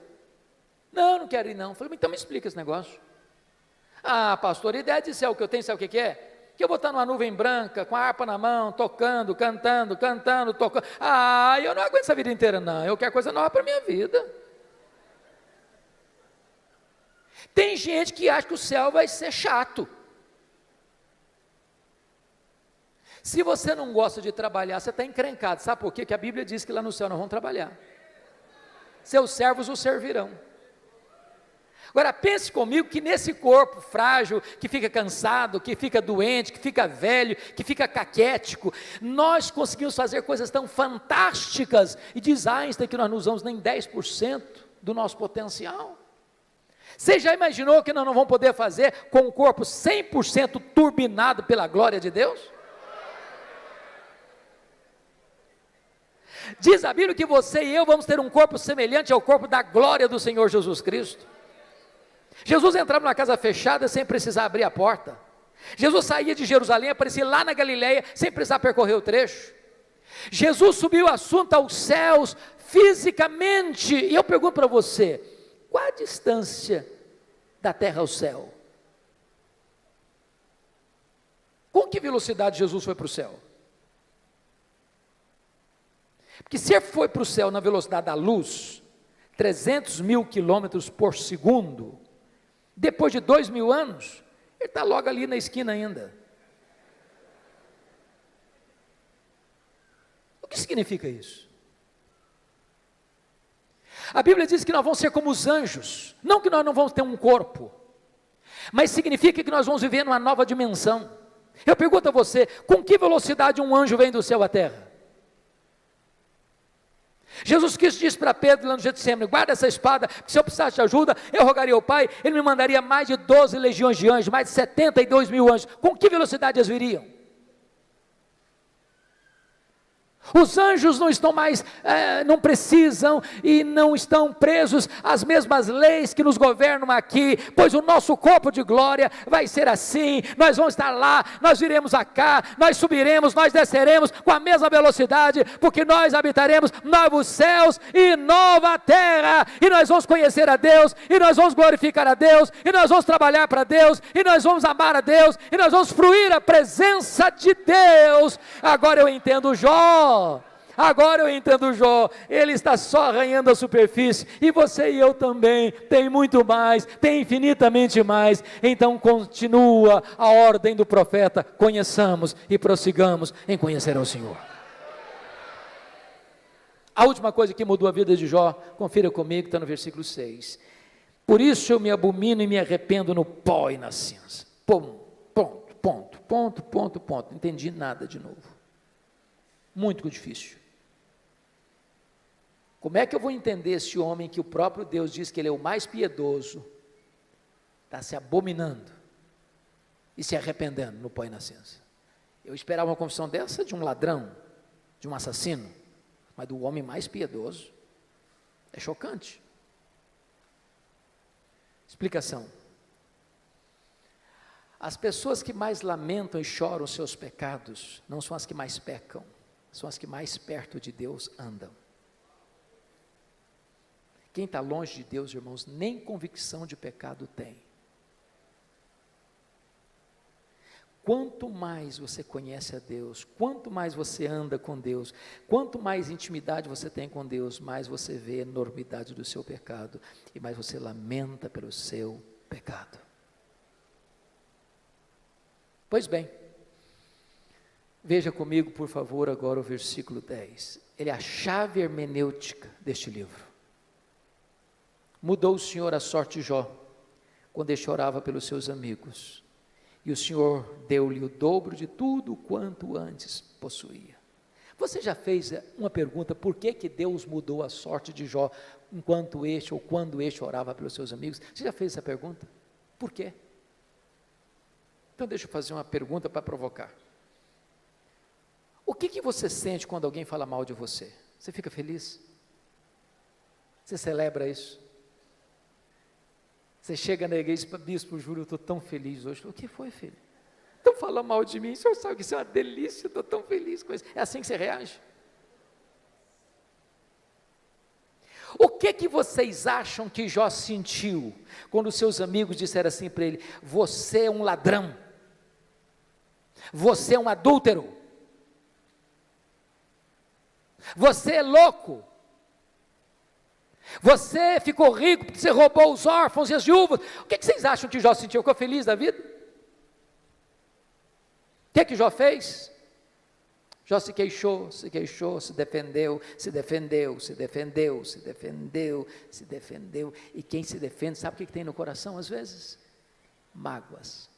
Não, não quero ir, não. Falei: mas então me explica esse negócio. Ah, pastor, a ideia de céu que eu tenho, sabe o que é? Que eu vou estar numa nuvem branca, com a harpa na mão, tocando, cantando, tocando. Ah, eu não aguento essa vida inteira, não. Eu quero coisa nova para a minha vida. Tem gente que acha que o céu vai ser chato. Se você não gosta de trabalhar, você está encrencado. Sabe por quê? Que a Bíblia diz que lá no céu nós vamos trabalhar. Seus servos o servirão. Agora pense comigo que nesse corpo frágil, que fica cansado, que fica doente, que fica velho, que fica caquético, nós conseguimos fazer coisas tão fantásticas, e diz Einstein que nós não usamos nem 10% do nosso potencial. Você já imaginou que nós não vamos poder fazer com um corpo 100% turbinado pela glória de Deus? Diz a Bíblia que você e eu vamos ter um corpo semelhante ao corpo da glória do Senhor Jesus Cristo. Jesus entrava numa casa fechada sem precisar abrir a porta. Jesus saía de Jerusalém, aparecia lá na Galileia sem precisar percorrer o trecho. Jesus subiu o assunto aos céus fisicamente. E eu pergunto para você: qual a distância da terra ao céu? Com que velocidade Jesus foi para o céu? Porque se ele foi para o céu na velocidade da luz, 300 mil quilômetros por segundo, depois de 2000 anos, ele está logo ali na esquina ainda. O que significa isso? A Bíblia diz que nós vamos ser como os anjos, não que nós não vamos ter um corpo, mas significa que nós vamos viver numa nova dimensão. Eu pergunto a você: com que velocidade um anjo vem do céu à terra? Jesus Cristo disse para Pedro lá no Getsemane: guarda essa espada, porque se eu precisasse de ajuda, eu rogaria ao Pai, Ele me mandaria mais de 12 legiões de anjos, mais de 72 mil anjos. Com que velocidade eles viriam? Os anjos não estão mais, não precisam e não estão presos às mesmas leis que nos governam aqui, pois o nosso corpo de glória vai ser assim. Nós vamos estar lá, nós viremos cá, nós subiremos, nós desceremos com a mesma velocidade, porque nós habitaremos novos céus e nova terra, e nós vamos conhecer a Deus, e nós vamos glorificar a Deus, e nós vamos trabalhar para Deus, e nós vamos amar a Deus, e nós vamos fruir a presença de Deus. Agora eu entendo Jó. Agora eu entendo Jó, ele está só arranhando a superfície, e você e eu também, tem muito mais, tem infinitamente mais. Então continua a ordem do profeta: conheçamos e prossigamos em conhecer ao Senhor. A última coisa que mudou a vida de Jó, confira comigo, está no versículo 6. Por isso eu me abomino e me arrependo no pó e na cinza. Ponto. Não entendi nada de novo. Muito difícil. Como é que eu vou entender esse homem que o próprio Deus diz que ele é o mais piedoso, está se abominando e se arrependendo no pó e na cinza? Eu esperava uma confissão dessa de um ladrão, de um assassino, mas do homem mais piedoso. É chocante. Explicação. As pessoas que mais lamentam e choram os seus pecados, não são as que mais pecam, são as que mais perto de Deus andam. Quem está longe de Deus, irmãos, nem convicção de pecado tem. Quanto mais você conhece a Deus, quanto mais você anda com Deus, quanto mais intimidade você tem com Deus, mais você vê a enormidade do seu pecado e mais você lamenta pelo seu pecado. Pois bem, veja comigo, por favor, agora o versículo 10. Ele é a chave hermenêutica deste livro. Mudou o Senhor a sorte de Jó, quando ele chorava pelos seus amigos, e o Senhor deu-lhe o dobro de tudo quanto antes possuía. Você já fez uma pergunta, por que Deus mudou a sorte de Jó, enquanto este, ou quando este orava pelos seus amigos? Você já fez essa pergunta? Por quê? Então deixa eu fazer uma pergunta para provocar. O que você sente quando alguém fala mal de você? Você fica feliz? Você celebra isso? Você chega na igreja e diz, bispo Júlio, eu estou tão feliz hoje. O que foi, filho? Estão falando mal de mim, o senhor sabe que isso é uma delícia, eu estou tão feliz com isso. É assim que você reage? O que vocês acham que Jó sentiu, quando seus amigos disseram assim para ele, você é um ladrão, você é um adúltero, você é louco, você ficou rico porque você roubou os órfãos e as viúvas? O que vocês acham que Jó sentiu? Ficou feliz da vida? O que Jó fez? Jó se queixou, se defendeu, e quem se defende, sabe o que tem no coração às vezes? Mágoas,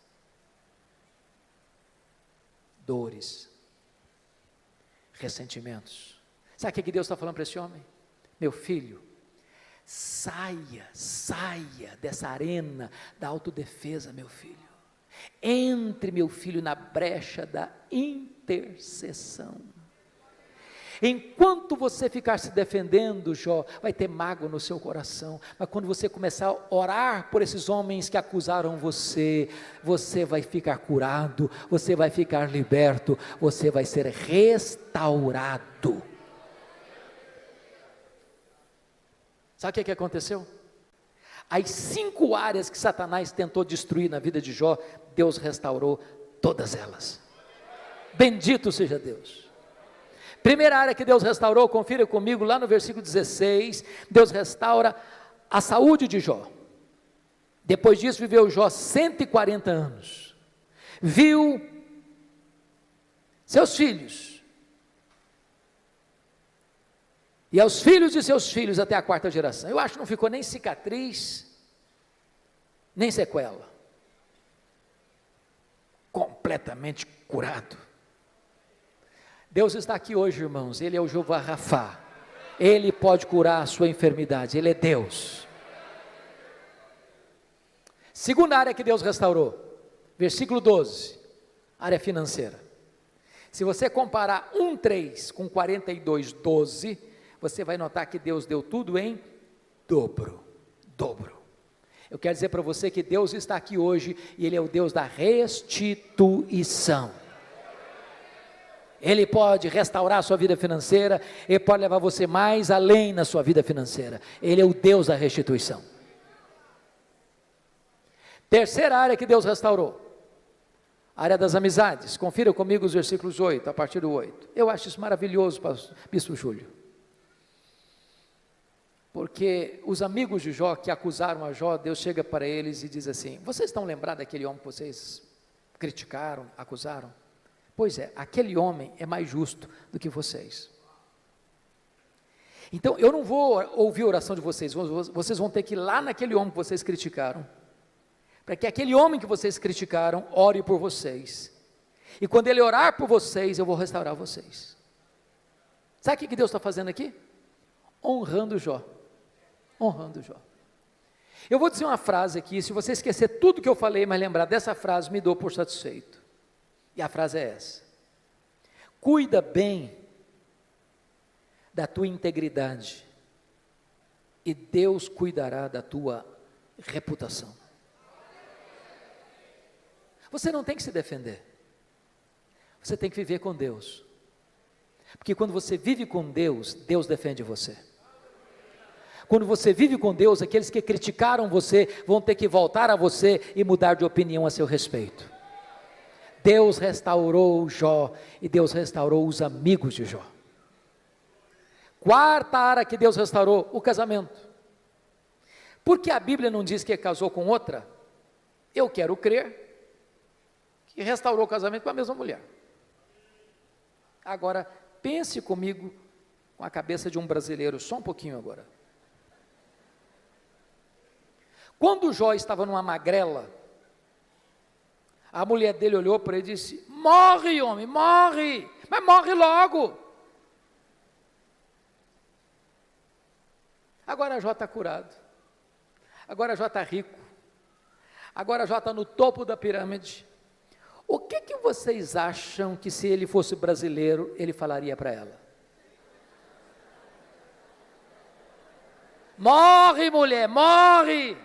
dores, ressentimentos. Sabe o que Deus está falando para esse homem? Meu filho, saia dessa arena da autodefesa, meu filho. Entre, meu filho, na brecha da intercessão. Enquanto você ficar se defendendo, Jó, vai ter mágoa no seu coração, mas quando você começar a orar por esses homens que acusaram você, você vai ficar curado, você vai ficar liberto, você vai ser restaurado. Sabe o que aconteceu? As 5 áreas que Satanás tentou destruir na vida de Jó, Deus restaurou todas elas. Bendito seja Deus. Primeira área que Deus restaurou, confira comigo lá no versículo 16, Deus restaura a saúde de Jó. Depois disso viveu Jó 140 anos, viu seus filhos, e aos filhos de seus filhos até a 4ª geração. Eu acho que não ficou nem cicatriz, nem sequela. Completamente curado. Deus está aqui hoje, irmãos. Ele é o Jeová Rafá. Ele pode curar a sua enfermidade. Ele é Deus. Segunda área que Deus restaurou, versículo 12, área financeira. Se você comparar 1:3 com 42:12, você vai notar que Deus deu tudo em dobro. Eu quero dizer para você que Deus está aqui hoje e Ele é o Deus da restituição. Ele pode restaurar a sua vida financeira, Ele pode levar você mais além na sua vida financeira. Ele é o Deus da restituição. Terceira área que Deus restaurou, área das amizades. Confira comigo os versículos 8, a partir do 8. Eu acho isso maravilhoso, bispo Júlio. Porque os amigos de Jó que acusaram a Jó, Deus chega para eles e diz assim, vocês estão lembrados daquele homem que vocês criticaram, acusaram? Pois é, aquele homem é mais justo do que vocês. Então, eu não vou ouvir a oração de vocês, vocês vão ter que ir lá naquele homem que vocês criticaram, para que aquele homem que vocês criticaram ore por vocês, E quando ele orar por vocês, eu vou restaurar vocês. Sabe o que Deus está fazendo aqui? Honrando Jó. Honrando Jó. Eu vou dizer uma frase aqui, se você esquecer tudo que eu falei, mas lembrar dessa frase, me dou por satisfeito. E a frase é essa: cuida bem da tua integridade, e Deus cuidará da tua reputação. Você não tem que se defender, você tem que viver com Deus, porque quando você vive com Deus, Deus defende você. Quando você vive com Deus, aqueles que criticaram você vão ter que voltar a você e mudar de opinião a seu respeito. Deus restaurou Jó, e Deus restaurou os amigos de Jó. Quarta área que Deus restaurou, o casamento. Porque a Bíblia não diz que casou com outra? Eu quero crer que restaurou o casamento com a mesma mulher. Agora, pense comigo com a cabeça de um brasileiro, só um pouquinho agora. Quando Jó estava numa magrela, a mulher dele olhou para ele e disse: morre, homem, morre, mas morre logo. Agora Jó está curado, agora Jó está rico, agora Jó está no topo da pirâmide. O que vocês acham que, se ele fosse brasileiro, ele falaria para ela? Morre, mulher, morre.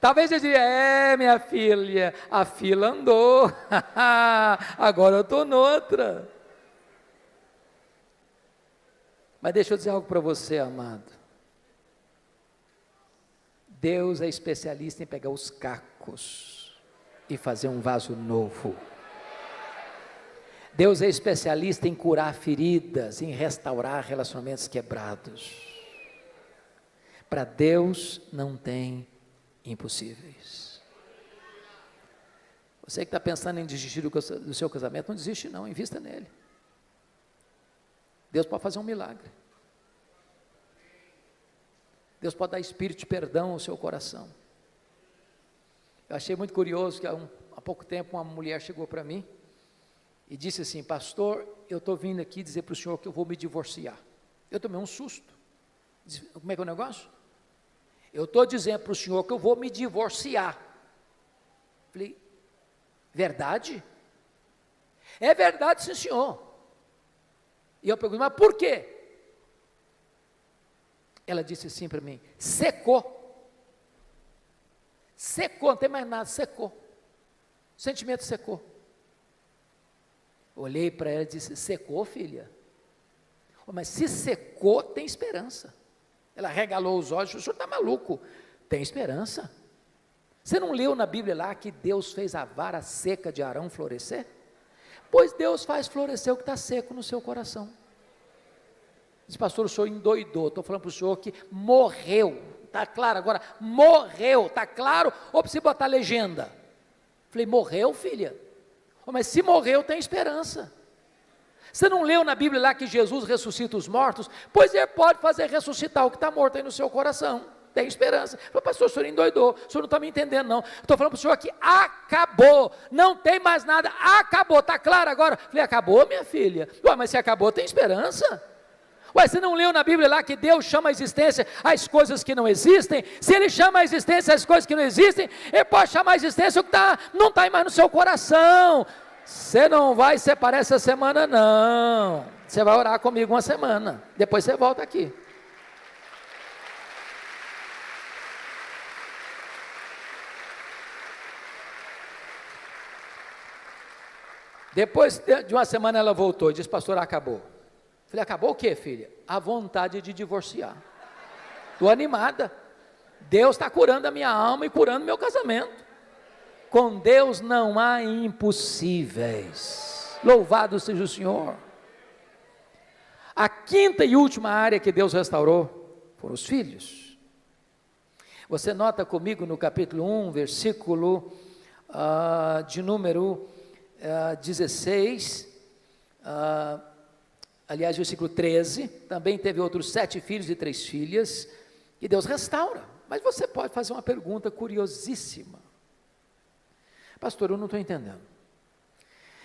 Talvez ele diria: minha filha, a fila andou, agora eu estou noutra. Mas deixa eu dizer algo para você, amado. Deus é especialista em pegar os cacos e fazer um vaso novo. Deus é especialista em curar feridas, em restaurar relacionamentos quebrados. Para Deus não tem impossíveis. Você que está pensando em desistir do seu casamento, não desiste não, invista nele. Deus pode fazer um milagre. Deus pode dar espírito de perdão ao seu coração. Eu achei muito curioso que há pouco tempo uma mulher chegou para mim e disse assim: pastor, eu estou vindo aqui dizer para o senhor que eu vou me divorciar. Eu tomei um susto. Disse: como é que é o negócio? Eu estou dizendo para o senhor que eu vou me divorciar. Falei: verdade? É verdade, sim, senhor. E eu perguntei: mas por quê? Ela disse assim para mim: secou. Secou, não tem mais nada, secou. O sentimento secou. Olhei para ela e disse: secou, filha? Mas se secou, tem esperança. Ela regalou os olhos: o senhor está maluco? Tem esperança. Você não leu na Bíblia lá que Deus fez a vara seca de Arão florescer? Pois Deus faz florescer o que está seco no seu coração. Diz: pastor, o senhor endoidou. Estou falando para o senhor que morreu. Está claro agora? Morreu, está claro? Ou precisa botar legenda? Falei: morreu, filha? Mas se morreu, tem esperança. Você não leu na Bíblia lá que Jesus ressuscita os mortos? Pois ele pode fazer ressuscitar o que está morto aí no seu coração. Tem esperança. Falei: pastor, o senhor endoidou, o senhor não está me entendendo não. Estou falando para o senhor que acabou, não tem mais nada, acabou, está claro agora? Falei: acabou, minha filha? Ué, mas se acabou, tem esperança. Ué, você não leu na Bíblia lá que Deus chama a existência as coisas que não existem? Se Ele chama a existência as coisas que não existem, Ele pode chamar a existência o que não está mais no seu coração. Você não vai separar essa semana não, você vai orar comigo uma semana, depois você volta aqui. Depois de uma semana ela voltou e disse: pastor, acabou. Falei: acabou o quê, filha? A vontade de divorciar. Estou animada. Deus está curando a minha alma e curando meu casamento. Com Deus não há impossíveis. Louvado seja o Senhor. A quinta e última área que Deus restaurou foram os filhos. Você nota comigo no capítulo 1, versículo de número 16, aliás, versículo 13, também teve outros 7 filhos e 3 filhas, e Deus restaura. Mas você pode fazer uma pergunta curiosíssima: Pastor, eu não estou entendendo.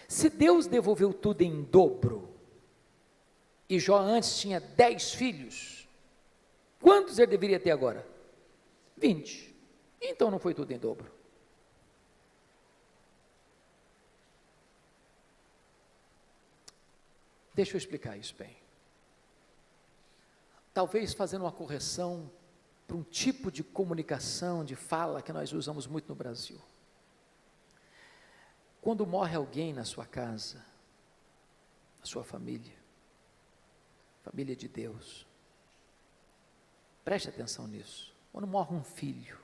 Se Deus devolveu tudo em dobro, e Jó antes tinha 10 filhos, quantos ele deveria ter agora? 20. Então não foi tudo em dobro. Deixa eu explicar isso bem. Talvez fazendo uma correção para um tipo de comunicação, de fala que nós usamos muito no Brasil. Quando morre alguém na sua casa, na sua família, família de Deus, preste atenção nisso. Quando morre um filho,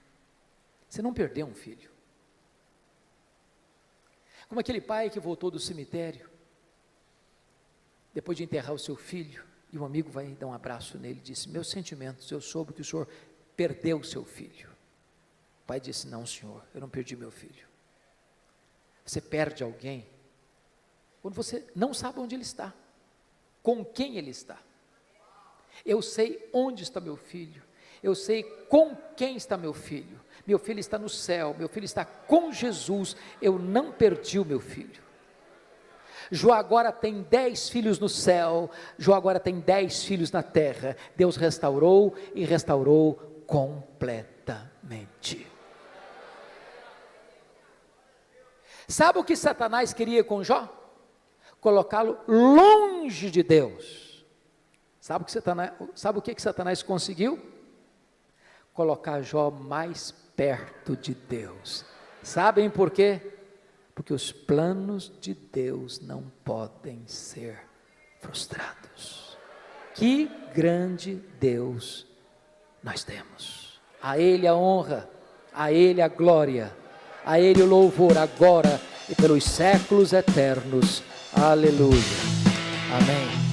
você não perdeu um filho. Como aquele pai que voltou do cemitério, depois de enterrar o seu filho, e um amigo vai dar um abraço nele e disse: meus sentimentos, eu soube que o senhor perdeu o seu filho. O pai disse: não, senhor, eu não perdi meu filho. Você perde alguém quando você não sabe onde ele está, com quem ele está. Eu sei onde está meu filho, eu sei com quem está meu filho está no céu, meu filho está com Jesus, eu não perdi o meu filho. Jó agora tem 10 filhos no céu, Jó agora tem 10 filhos na terra. Deus restaurou e restaurou completamente. Sabe o que Satanás queria com Jó? Colocá-lo longe de Deus. Sabe o que Satanás conseguiu? Colocar Jó mais perto de Deus. Sabem por quê? Porque os planos de Deus não podem ser frustrados. Que grande Deus nós temos. A Ele a honra, a Ele a glória, a Ele o louvor agora e pelos séculos eternos. Aleluia. Amém.